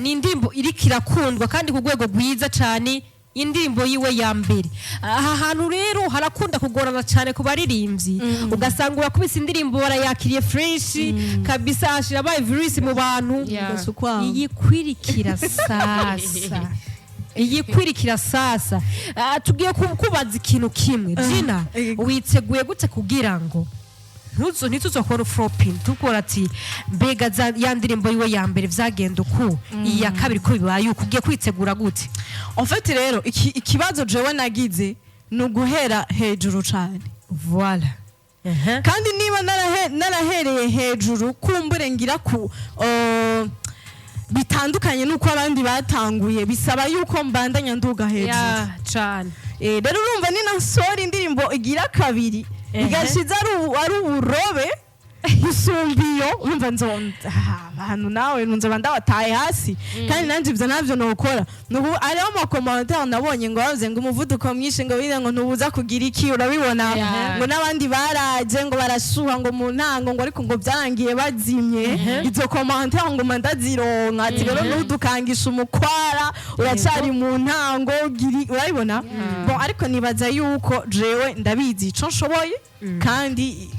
ni indirimbo iriko irakundwa kandi ku rwego rwiza cyane indirimbo yiwe ya mbere aha hantu rero harakunda kugorana cyane ku baririmbyi ugasanga urakubise indirimbo barayakiriye fresh kabisa ashira baye virus mu bantu iyi kwirikira sasa iyikwirikira sasa tugiye kubaza ikintu kimwe Gina witeguye gute kugira ngo ntituzokora flopping tukora ati mbega ya ndirimbo yiwe ya mbere vyagenda uku iya kabiri ko bibaye uku ugiye kwitegura gute en fait rero ikibazo jewe nagize nuguhera hejuru cyane voilà kandi niba narahereye hejuru kumbure ngira ku bitandukanye nuko abandi batanguye bisaba yuko mbandanya nduga hejuru cyane rero urumva ni nasora indirimbo igira kabiri igashiza ari uburobe usumbiyo urumva nzonda hano nawe nunze bandabataye hasi kandi nanje ivyo navyo nokora nubu ariho amakomantere nabonye ngo bavuze ngo umuvuduko mwinshi ngo bire ngo ntubuza kugira iki urabibona ngo nabandi baraje ngo barashuha ngo mu ntango ngo ariko ngo byarangiye bazimye izo komantere ngo mandazironka ati rero nudukangisha umukwara uracari mu ntango urabibona bon ariko nibaza yuko jewe ndabizi ico nshoboye kandi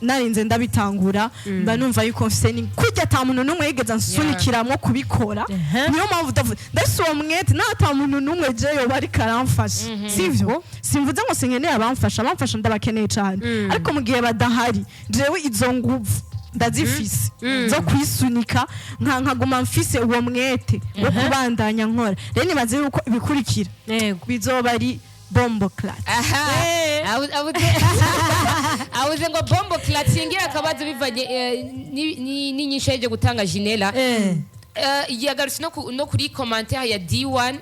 narinze ndabitangura mba numva yuko mfise ni kujya ta muntu numwe yigeza nsunikiramo kubikora niyo mpamvu ndase uwo mwete nta muntu numwe jeyo bari karamfasha sivyo simvuze ngo sinkeneye abamfasha ndabakeneye cyane ariko mu gihe badahari jewe izo nguvu ndazifise zo kwisunika nkaguma mfise uwo mwete wo kubandanya nkora rero nibaze yuko ibikurikira bizoba ari bombo clat awuze ngo bombo clat singira akabazo bivanye n'inyisho yaje gutanga Gynella yagarutse no kuri commentaire ya D1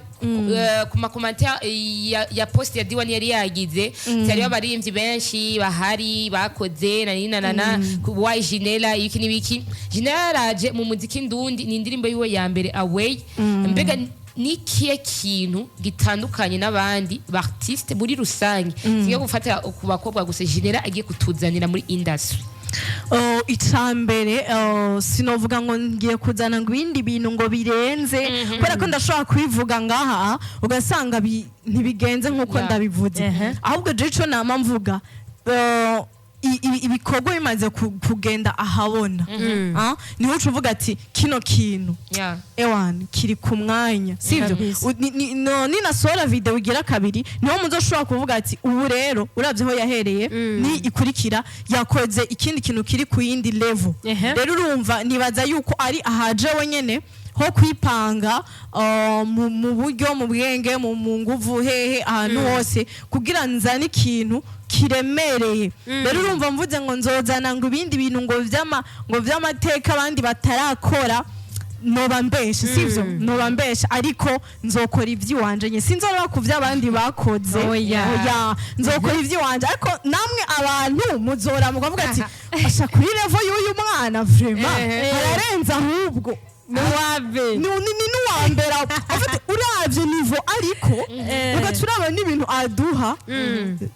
ku makomantere ya post ya D1 yari yagize cyari abarimvyi benshi bahari bakoze na wa Gynella iki nibiki Gynella raje mu muziki ndundi ni indirimbo yiwe ya mbere away mbega nikiye kintu gitandukanye n'abandi artiste muri rusange siyo gufata ku bakobwa gusa Gynella agiye kutuzanira muri industry itambere sinovuga ngo ngiye kuzana ngo ibindi bintu ngo birenze kubera ko ndashobora kwivuga ngaha ugasanga ntibigenze nkuko ndabivuze ahubwo je ico nama mvuga ibikorwa bimaze kugenda ahabona niho uvuga ati kino kintu ewan kiri ku mwanya sivyo ninasora video igira kabiri niho muzoshobora kuvuga ati ubu rero uravye ho yahereye ni ikurikira yakoze ikindi kintu kiri ku yindi level rero urumva nibaza yuko ari ahajewe nyene ho kwipanga mu buryo mu bwenge mu nguvu hehe ahantu hose kugira nzane ikintu kiremereye rero urumva mvuze ngo nzozana ngo ibindi bintu ngo vy'amateka abandi batarakora noba mbeshe sivyo noba mbeshe ariko nzokora ivy'iwanje nye sinzora ku vy'abandi bakoze oya nzokora ivy'iwanje ariko namwe abantu muzora mukavuga ati asha kuri level y'uyu mwana vraiment ararenza ahubwo ni nuwambera afite uravye nivo ariko ugaturaba n'ibintu aduha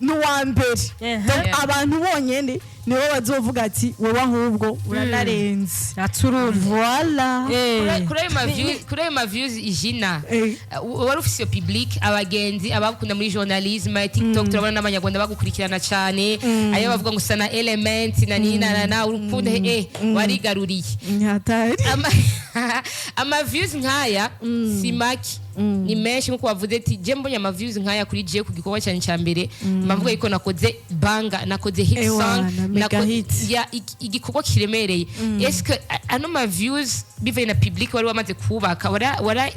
nuwambere abantu bonyene nibo bazovuga ati wowe ahubwo uranarenze voilà kure ma views Gina wari ufise yo public abagenzi abakunda muri journalisme TikTok turabona n'abanyarwanda bagukurikirana cyane ayo bavuga ngo sana element na nina na urukundo warigaruriye ama views nkaya simaki ni menshi nkuko wavuze ati je mbonye ama views nkaya kuri je ku gikorwa cyane cya mbere mbavuga yuko nakoze banga nakoze hit song ya igikorwa kiremereye eske ano ma views bivaye na public wari wamaze kubaka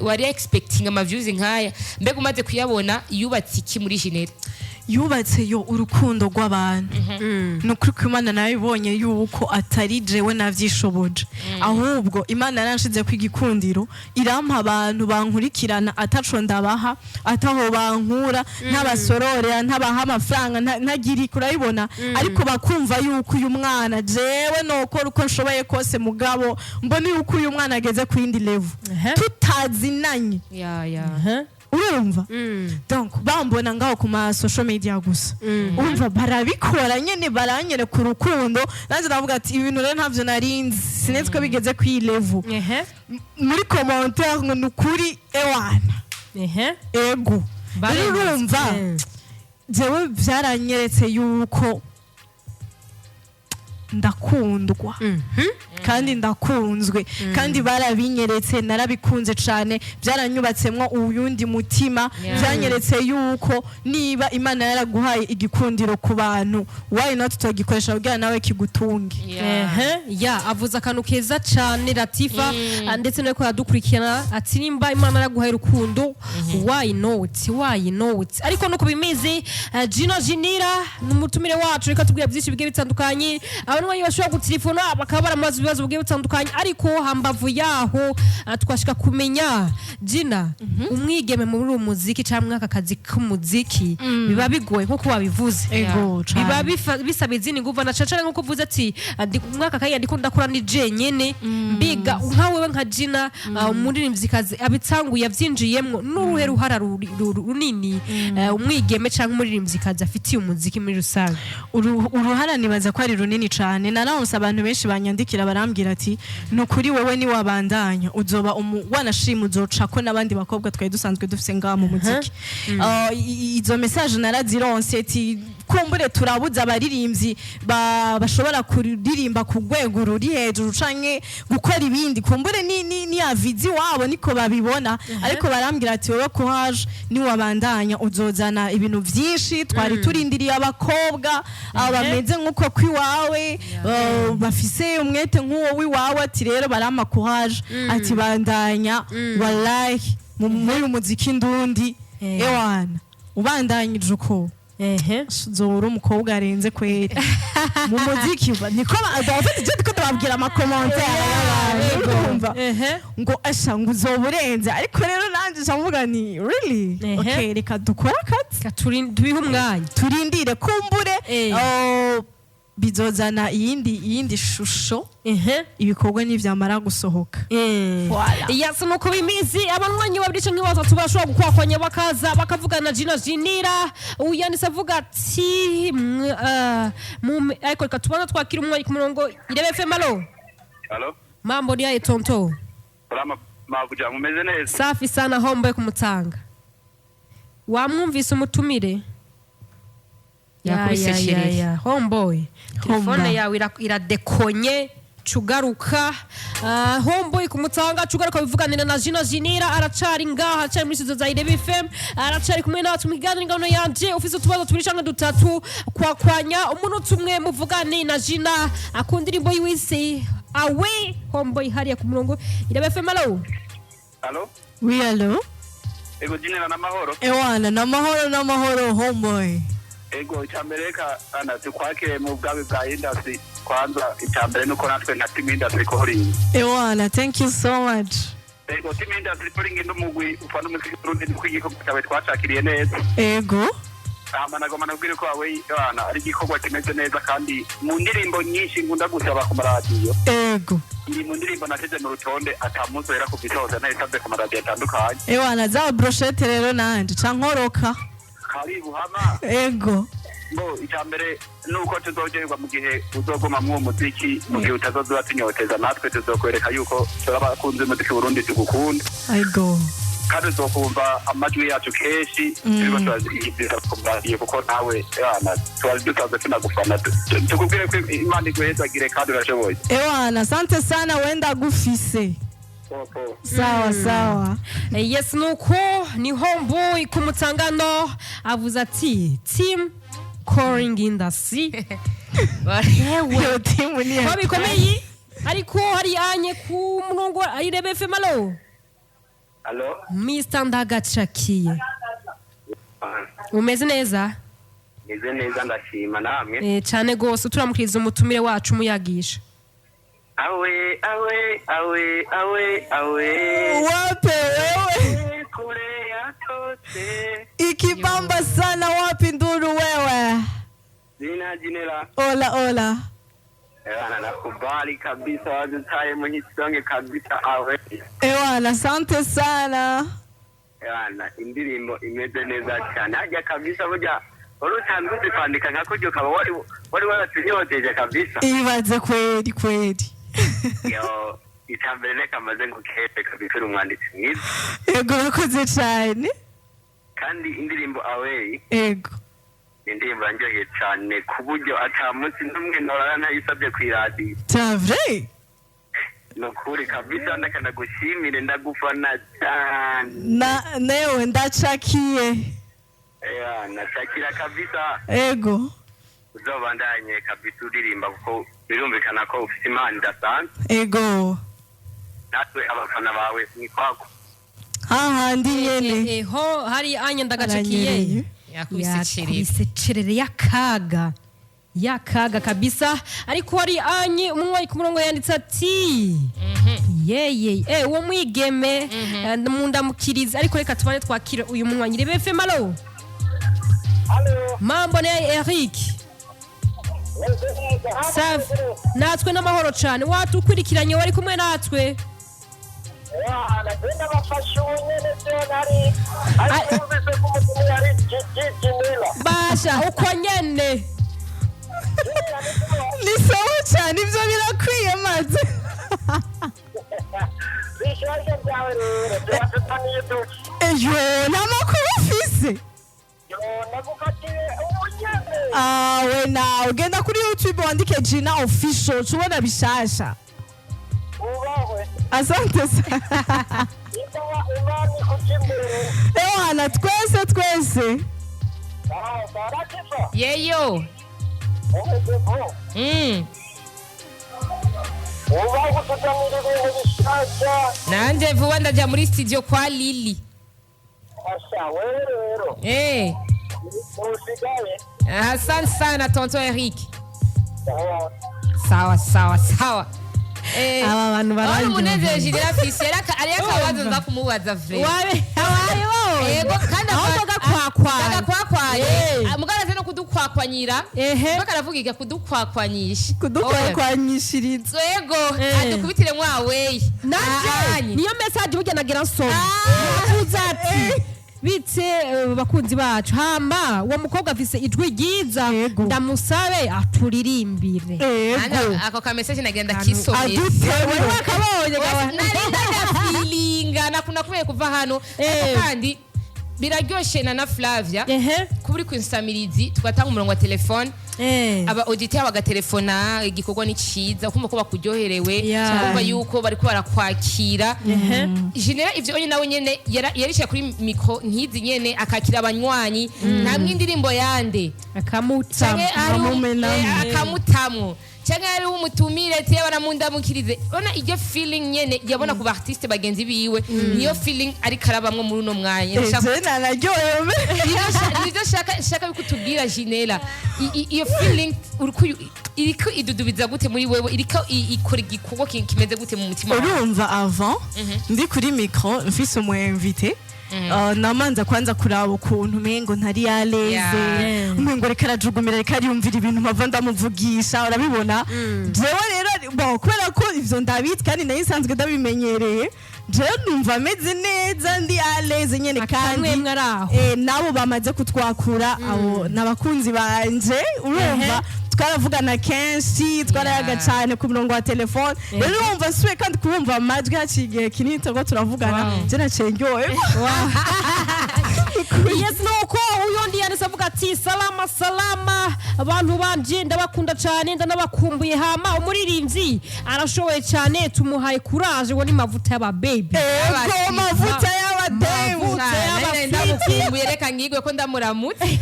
wari expecting ama views nkaya mbega umaze kuyabona yubatse iki muri Gynella yubatse yo urukundo rw'abantu nukuri ko Imana nabibonye yuko atari jewe navyishoboje ahubwo Imana yaranshize kw'igikundiro irampa abantu bankurikirana ataco ndabaha ataho bankura ntabasororera ntabaha amafaranga ntagiri kurayibona ariko bakumva yuko uyu mwana jewe nokora uko nshoboye kose mugabo mbone yuko uyu mwana ageze ku yindi level tutazinanye urumva donc bambona ngaho ku ma social media gusa urumva barabikora nyene baranyere ku rukundo naje ndavuga ati ibintu rero ntavyo narinzi sinetse ko bigeze ku level muri commentaire ngo nukuri ewana ego urumva jewe byaranyeretse yuko ndakundwa kandi ndakunzwe kandi barabinyeretse narabikunze cyane byaranyubatsemwo uyundi mutima byanyeretse yuko niba Imana yaraguhaye igikundiro ku bantu why not tugikoresha kugira nawe kigutunge avuze akantu keza cyane Latifa ndetse no yadukurikirana ati nimba Imana yaraguhaye urukundo why not ariko no kubimizi Gynella n'umutumire wacu reka tubwira byinshi bigiye bitandukanye abantu bari bashobora gutelefona bakaba baramaze ibibazo bigiye bitandukanye ariko hambavu yaho twashika kumenya Gina umwigeme muri umuziki cyangwa aka kazi k'umuziki biba bigoye nko wabivuze biba bisaba izindi nguva na cacana nko kuvuze ati umwaka kayi ndikunda kura ni jenyene mbiga nkawe nka Gina umuririmbyikazi abitanguye yavyinjiyemwo n'uruhe ruhara runini umwigeme cyangwa umuririmbyikazi afitiye umuziki muri rusange uruhara nibaza ko ari runini cyane naronse abantu benshi banyandikira barambwira ati no kuri wewe ni wabandanya uzoba wanashima uzoca ko nabandi bakobwa twari dusanzwe dufise ngaha mu muziki izo message narazironse ati kumbure turabuza abaririmbyi bashobora kuririmba ku rwego ruri hejuru canke gukora ibindi kumbure ni avizi wabo niko babibona ariko barambwira ati wewe ko haje ni wabandanya uzozana ibintu vyinshi twari turindiriye abakobwa bameze nkuko kwiwawe bafise umwete nk'uwo wiwawe ati rero barama ko haje ati bandanya wallahi mu muziki ndundi ewana ubandanyije uko zora umukobwa arenze kweri mu muziki niko babwira amakomantere y'abantu ngo asha ngo uzoburenze ariko rero nanje ndavuga ni really okay reka dukora akazi tubihe umwanya turindire kumbure bizozana iyindi shusho ibikorwa n'ivyamara gusohoka yasa nuko bimizi abanwanyi babirice nk'ibatatu bashobora gukwakwanya bakaza bakavugana Gynella uyanditse avuga ati ariko reka tubona twakira umwanyi ku murongo IREBE FM alo mambo ni aye tonto mabuja mumeze neza safi sana homboye kumutanga wamwumvise umutumire ya homeboy telefone yawe iradekonye cugaruka homeboy kumutanga cugaruka bivuganira na Gynella aracari ngaha acari muri studio za IREBE FM aracari kumwe natwe mwiganira ingano yanje ufise utubazo tubiri canke dutatu kwakwanya umuntu umwe muvugane na Gina akunda irimbo yiwisi awe homeboy hariya ku murongo IREBE FM alo oui allo ego Gynella namahoro ewana namahoro homeboy ego icambereka tukwakire mu bwawe bwa industry kwanza icambere nuko natwe nka team industry koringi ewana thank you so much ego team industry koringi ndumugwi ufana umuziki Burundi n'ukigiko cyawe twacakiriye neza ego nagoma nabwire ko awe yana ari igikorwa kimeze neza kandi mu ndirimbo nyinshi ngunda gusaba ku maradiyo ego ndi mu ndirimbo nateze mu rutonde atamuzo era ku bitoza nayisabe ku maradiyo atandukanye ewana za brochette rero nanje cankoroka karibu hama ego ngo icambere nuko tuzogerwa mu gihe uzogoma mu muziki mu gihe utazoza tunyoteza natwe tuzokwereka yuko turabakunze muziki Burundi tugukunda ego kandi uzokumva amajwi yacu kenshi turiko turazigiza ku radio kuko nawe yana twari dusanzwe tunagufana tukubwire ko Imana iguhezagire kandi urashoboye ewana asante sana wenda gufise sawa yes nuko ni homeboy kumutangano avuze ati team coring industry yewe team ni babikomeye ariko hari anye ku murongo IREBE FM alo Mr Ndagacakiye umeze neza ndashima namwe cyane gose turamukiriza umutumire wacu muyagisha awe wape wewe kule yatote ikibamba sana wapi nduru wewe Gynella ola ewana nakubali kabisa wazitaye mwenye songe kabisa awe ewana asante sana ewana indirimbo imeze neza cyane hajya kabisa burya urutanguze kwandika nkakujyo kaba wari waratunyoteje kabisa ibaze kweli yo itambere reka maze ngukete kabisa umwanditsi mwiza ego urakoze cyane kandi indirimbo awe ego indirimbo yanjye cyane ku buryo atamunsi n'umwe norana yisabye ku iradiyo c'est vrai nukuri kabisa ndakanagushimire ndagufana cyane newe ndacakiye nashakira kabisa ego uzobandanye kabisa uririmba kuko birumvikana ko ufite imana idasanzwe ego natwe abafana bawe ni kwako hahandi nyene ho hari anya ndagacakiye yakubise cerere yakaga kabisa ariko hari anyi umwe ku murongo yanditse ati yeye uwo mwigeme ndamukiriza ariko reka tubane twakira uyu munywanyi IREBE FM allo mambo ne Eric safi natwe n'amahoro cyane watukurikiranye wari kumwe natwe basha uko nyene ni sawa cyane ibyo birakwiye maze ejo nta makuru ufise we nawe ugenda kuri YouTube wandike Gina official tubona bishasha asante sana ewana twese yeyo nanje vuba ndaja muri studio kwa Lili asante sana tonton Eric sawa aba bantu baranje umunezero Gynella fisi ari akabazo nza kumubaza vre yego kandi agakwakwanye mugaraze no kudukwakwanyira bakaravuga kudukwakwanyisha kudukwakwanyishiriza yego adukubitire mwawe nanje niyo message burya nagira nsoma uzati bitse bakunzi bacu hamba uwo mukobwa afise ijwi ryiza ndamusabe aturirimbire ako ka message nagenda kisomera adutewe wakabonye nari feelinga nakunakuye kuva hano kandi biraryoshe na Flavia kuburi kwinsamirizi tugatanga umurongo wa telefone aba auditeur bagatelefona igikorwa ni ciza kumva ko bakuryoherewe kumva yuko bari ko barakwakira Gynella ivyo onye nawe nyene yarisha kuri micro nkizi nyene akakira abanywanyi namwe indirimbo yande akamutamwo cyangwa ari umutumire tiye baramundamukirize ona ije feeling nyene yabona ku artiste bagenzi biwe niyo feeling ari karabamwe muri uno mwanya ndashaka naryohewe nizo shaka bikutubwira Gynella iyo feeling iriko idudubiza gute muri wewe iriko ikora igikorwa kimeze gute mu mutima urumva avant ndi kuri micro mfise umu invité namanza kwanza kuraba ukuntu mengo ntari yaleze umengo reka rajugumira reka yumvira ibintu mpava ndamuvugisha urabibona jewe rero kubera ko ivyo ndabitse kandi nayo isanzwe ndabimenyereye jewe numva ameze neza ndi aleze nyene kandi nabo bamaze kutwakura abo nabakunzi banje urumva twaravugana kenshi twarayaga cyane ku murongo wa telefone rero urumva nsuye kandi kubumva amajwi haciye kinini turiko turavugana je nacenyoye yes nuko uyo ndi yanditse avuga ati salama abantu banje ndabakunda cyane ndanabakumbuye hama umuririmbyi arashoboye cyane tumuhaye courage ngo ni mavuta y'aba baby ego mavuta y'aba baby ndamukumbuye reka ngigwe ko ndamuramutse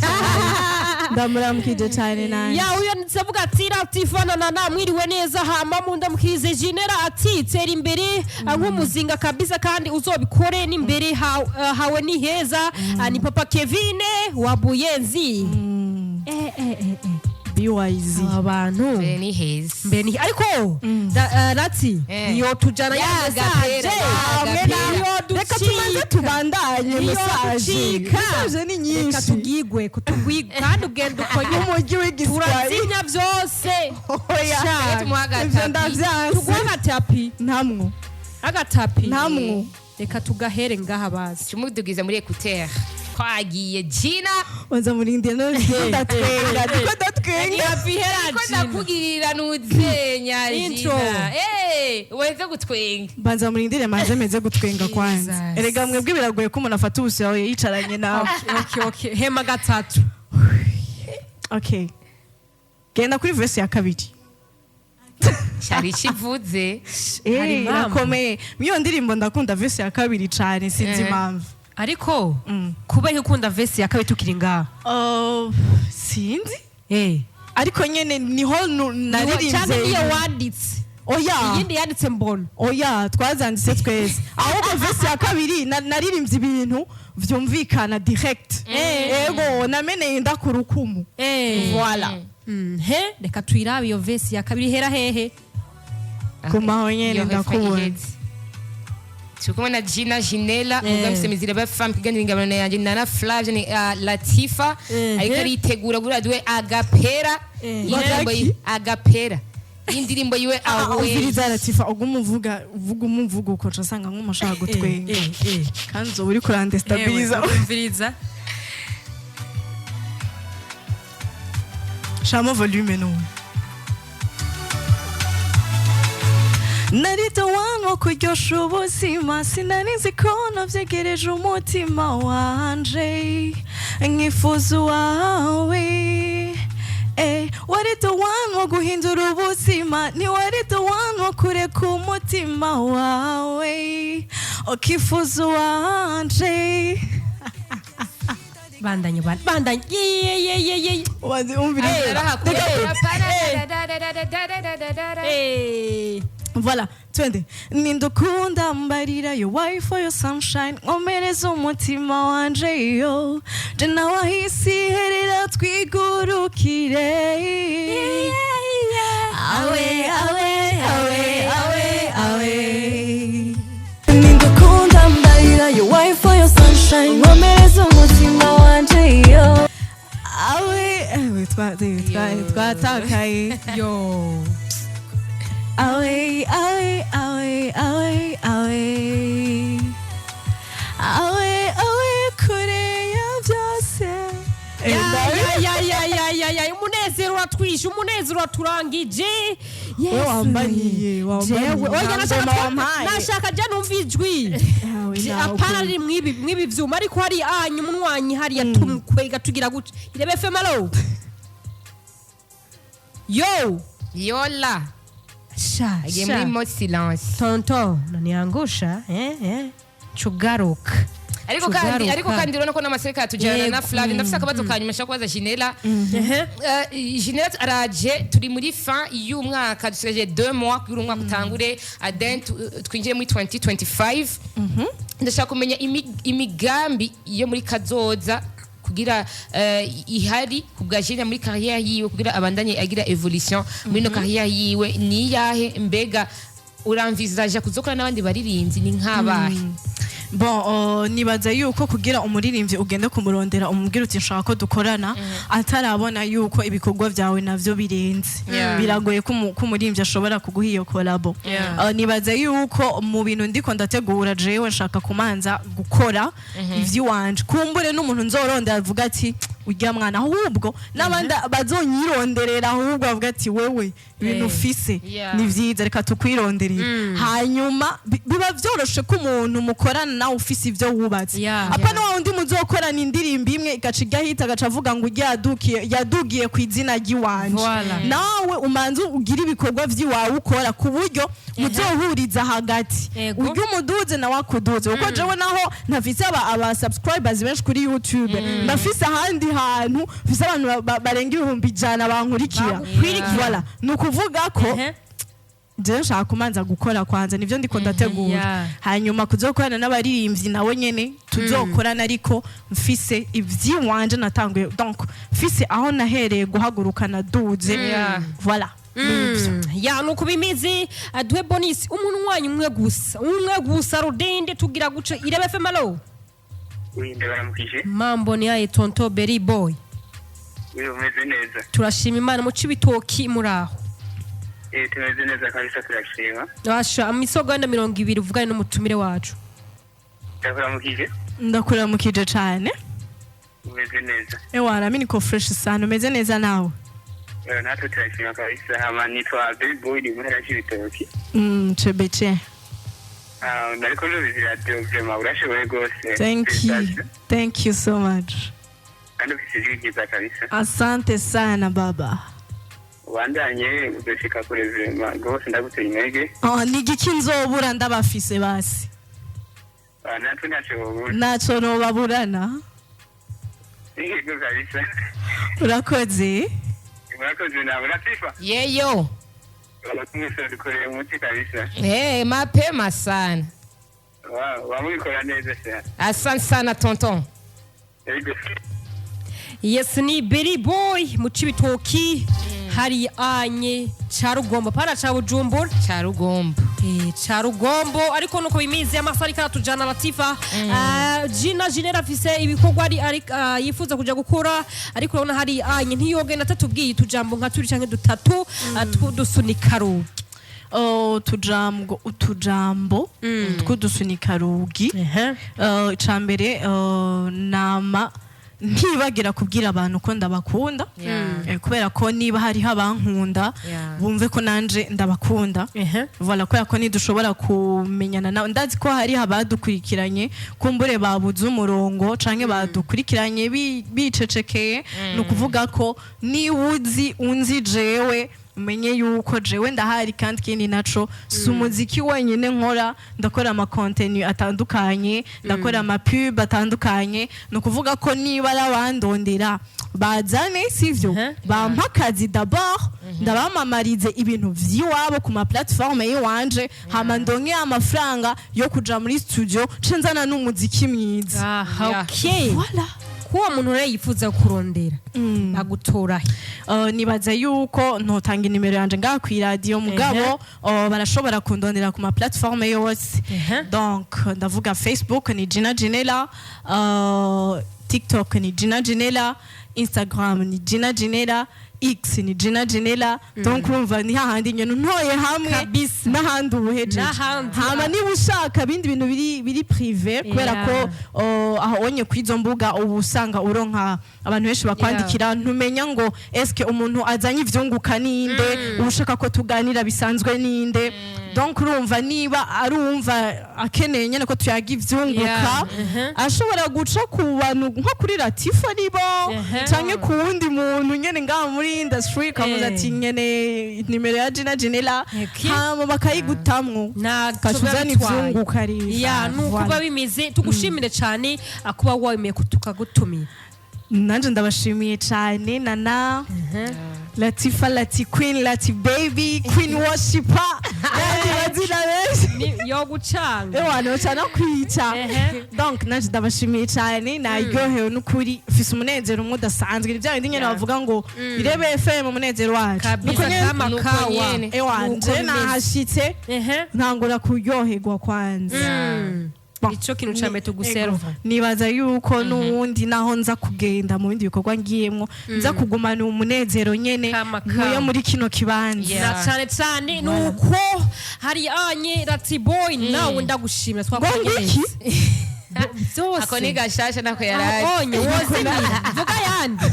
ndamuramukije cyane naye uyo yanditse avuga ati ratifana na mwiriwe neza hama mu ndamukize Gynella ati tera imbere nk'umuzinga kabisa kandi uzobikore n'imbere hawe ni heza ni papa Kevin wa Buyenzi BYZ abantu ni heza mbeni ariko rati yo tujana ya message reka tumanze tubandanye message ni nyinshi reka tugigwe kutugwiga kandi ugenda ukonye umujyi w'igiswahili turazinya byose oya tugwagatapi ntamwo agatapi ntamwo reka tugahere ngaha bazi tumudugiza muri écouteur twagiye Gina wanza murinde no ndatwenga ko ndakugirira nuzenya Gina weze gutwenga banza murindire manze meze gutwenga kwanza erega mwebwe biragoye ko umuntu afata ubusaho yicaranye nawe okay hema gatatu okay genda kuri verse ya kabiri cyari kivuze irakomeye miyo ndirimbo ndakunda verse ya kabiri cyane sinzi impamvu ariko kuba ukunda verse ya kabiri tukiri ngaha sinzi ariko nyene niho naririmbye cyane niyo wanditse oya iyindi yanditse mbona oya twazanditse twese ahubwo verse ya kabiri naririmbye ibintu vyumvikana direct ego nameneye ndakurukumu voilà reka tuyirabe iyo verse ya kabiri hera hehe kumaho nyene ndakubona tukumwe na Gynella mugamse IREBE FM kiganira ingabano yanjye na Flavia ni Latifa ariko aritegura guraduwe agapera agapera indirimbo yiwe awe uviriza Latifa ugumuvuga uko nsanga nk'umushaka gutwenga kandi uri kurandestabiliza uviriza Chamo volume no Narita wanwa kuryosha ubuzima sinanizi ko navyegereje umutima wanje nkifuza wawe warita wanwa guhindura ubuzima ni warita wanwa kureka umutima wawe ukifuza wanje bandanye wazi umvira Voilà, twende. Nindukunda mbarira yo wife yo sunshine ngomereza umutima wanje yo je nawahisi herera twigurukire awe Nindukunda mbarira yo wife yo sunshine ngomereza umutima wanje yo awe twatakaye yo Awe kure ya byose umunezero uratwishe umunezero uturangije wambariye nashaka jya numva ijwi apana riri mwibi vyuma ariko hari anyu munwanyi hari yatumkwega tugira guca IREBE FM alo yola agiye muri mode silence tonto naniangusha chugaruka ariko kandi urabona ko n'amasereka yatujyana na Flavia ndafise akabazo kanyuma nshaka kubaza Gynella Gynella araje turi muri fin y'umwaka dusigaje 2 mois kugira umwaka utangure twinjire muri 2025 ndashaka kumenya imigambi yo muri kazoza kugira ihari kubwa Gynella muri carrière yiwe kugira abandanye agira evolution muri no carrière yiwe ni yahe mbega uramvizaje kuzokora n'abandi baririmbyi ni nkabahe Bon nibaza yuko kugira umuririmbyi ugende kumurondera umubwira uti nshaka ko dukorana atarabona yuko ibikorwa byawe navyo birenze biragoye ko umuririmbyi ashobora kuguha iyo collabo nibaza yuko mu bintu ndiko ndategura jewe nshaka kumanza gukora ivy'iwanje kumbure n'umuntu nzorondera avuga ati ujya mwana ahubwo n'abandi bazonyironderera ahubwo avuga ati wewe ibintu ufise ni vyiza reka tukwironderera hanyuma biba vyoroshe ko umuntu mukorana nawe ufise ivyo wubatse apana wa undi muzokorana indirimbo imwe igaciga hita gacavuga ngo yadugiye ku izina ry'iwanje nawe umanze ugira ibikorwa vy'iwawe ukora ku buryo muzohuriza hagati uryo umuduze nawe akuduze uko jewe naho ntafise aba subscribers benshi kuri YouTube ndafise ahandi hantu fise abantu barenga 100 bankurikira voilà nukuvuga ko je nshaka kumanza gukora kwanza nivyo ndiko ndategura hanyuma kuzokorana n'abaririmbyi nawe nyene tuzokorana ariko mfise ivyiwanje natanguye donc mfise aho nahereye guhagurukana duze voilà nuko bimizi aduhe bonus umuntu wanyu umwe gusa rudende tugira guca IREBE FM alo mambo ni aye tonto berry boy umeze neza turashima Imana mu cibitoki muraho tumeze neza kabisa turashima washa amisoganda 200 uvugane n'umutumire wacu ndakuramukije cyane umeze neza waramini ko fresh sana umeze neza nawe natwe turashima kabisa hama nitwa berry boy ni muri cibitoki cebece nariko nubizira vyema urashoboye gose thank you so much kandi ufise ibyiza kabisa asante sana baba ubandanye udashika kure vrema rwose ndaguteye intege. Niga iki nzobura ndabafise basi Natwe ntacyo naco nobaburana. yego kabisa. Urakoze. Murakoze nawe Latifa. Yeyo. Walakumisa dukoreye umuti kabisa. Mapema sana. Wamwikora neza sana. Asante sana tonton. Yego. Yes ni Billy Boy mu Cibitoki hari anye Carugombo para ca Bujumbura Carugombo. Carugombo ariko nuko bimizi amasari karatujana Latifa. Gynella afise ibikorwa ari yifuza kuja gukora ariko urabona hari anye ntiyogenda tatubwiye tujambo nka turi canke dutatu twudusunika rugi. Utujambo twudusunika rugi. Icambere nama ntibagira kubwira abantu ko ndabakunda kubera ko niba hari habankunda bumve ko nanje ndabakunda voilà kubera ko nidushobora kumenyana na ndazi ko hari habadukurikiranye kumbure babuze umurongo canke badukurikiranye bicecekeye no kuvuga ko ni unzi jewe umenye yuko jewe ndahari kandi kindi naco si umuziki wenyine nkora ndakora ama contenu atandukanye ndakora ama pub atandukanye no kuvuga ko niba arabandondera bazane sivyo bampakazi d'abord ndabamamarize ibintu vyiwabo ku ma platform yiwanje hama ndonke amafaranga yo kuja muri studio cenzana n'umuziki mwiza. Okay voilà kuwa muntu rero yifuza kurondera agutora nibaza yuko ntotanga inimero yanje ngaha ku radio mugabo barashobora kundondera ku ma platform yose donc ndavuga Facebook ni Gynella, TikTok ni Gynella, Instagram ni Gynella, X ni Gynella donc urumva ni hahandi nyene ntoye hamwe n'ahandi ubuheje hama niba ushaka bindi bintu biri privé kubera ko aho onye kwizo mbuga ubusanga uronka abantu benshi bakwandikira ntumenya ngo eske umuntu azanye ivyunguka ninde ushaka ko tuganira bisanzwe ninde donc urumva niba arumva akeneye nyene ko tuyaga ivyunguka ashobora guca ku bantu nko kuri Latifa nibo canke ku wundi muntu nyene ngaha muri industry kamuza ati nyene nimero ya Gynella hama bakayigutamwo kashuzana ivyunguka rero nuko babimize tugushimire cyane akuba wemeye kutukagutumira. Nanje ndabashimiye cyane nana Latifa Lati Queen Lati Baby Queen Worshiper bazina benshi yo gucanga ewana cyane kwica donc nanje ndabashimiye cyane naryohewe n'ukuri ufise umunezero umudasanzwe ibyo bindi nyene bavuga ngo IREBE FM umunezero wacu nuko ewanje nahashitse ntangura kuryoherwa kwanza ico kintu cyame tuguserva nibaza yuko nuwundi naho nza kugenda mu bindi bikorwa ngiyemwo nza kugumana umunezero nyene muye muri kino kibanza cyane cyane nuko hari anye Lati Boy nawe ndagushimira twakonye ako ni gashasha nako yaraje onye wose vuga yandi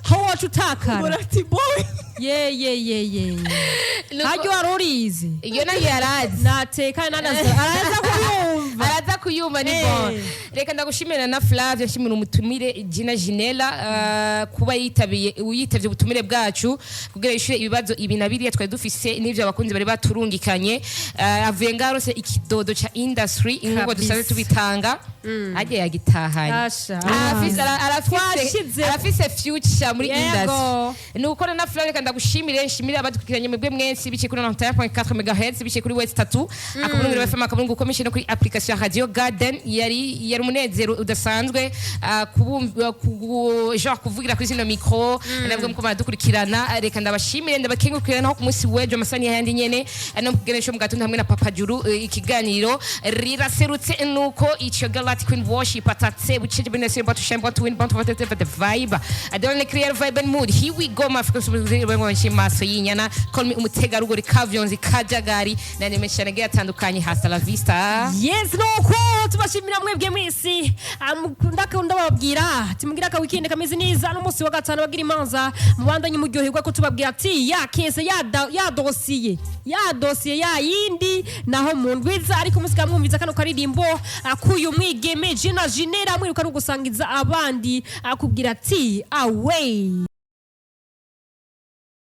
ho wacu utakara Lati Boy ye hajyo arorize iyo nayo yaraje nateka araza kuyumva ni bon reka ndagushimira na Flavia nshimira umutumire Gynella kuba yitavye ubutumire bwacu kugira ishure ibibazo ibinabiriye twari dufise n'ivyo abakunzi bari baturungikanye avuye ngarose ikidodo cha industry inkugo dusabe tubitanga aje yagitahanye arafise future muri industry nuko na Flavia ndagushimire nshimira abadukurikiranye mwebwe mwensi bice kuri 91.4 MHz bice kuri West 3 akaburungu FM akaburungu komishe no kuri application Radio Garden yari umunezero udasanzwe genre kuvugira kuri zino micro nabwo mko badukurikirana reka ndabashimire ndabakengurukirana ku munsi wejo amasani yandi nyene no kugeresho mu gatondo hamwe na Papa Juru ikiganiro riraserutse nuko ico Galati Queen Worship atatse bucije bene se batu shembo to win batu the vibe I don't create vibe and mood here we go mafika ngo nshimasa yinyana call me umutega rugori kavyonzi kajagari na nimeshana ge atandukanye hasta la vista. Yes nuko tubashimira mwebwe mwisi ndakunda bababwira timugira ka weekend kameze neza no musi wa gatano bagira imanza mubandanye muryoherwa ko tubabwira ati ya kese ya dossier ya yindi naho mu ndwiza ariko musika mwumviza kano karirimbo akuyu mwigeme Gynella mwiruka no gusangiza abandi akubwira ati away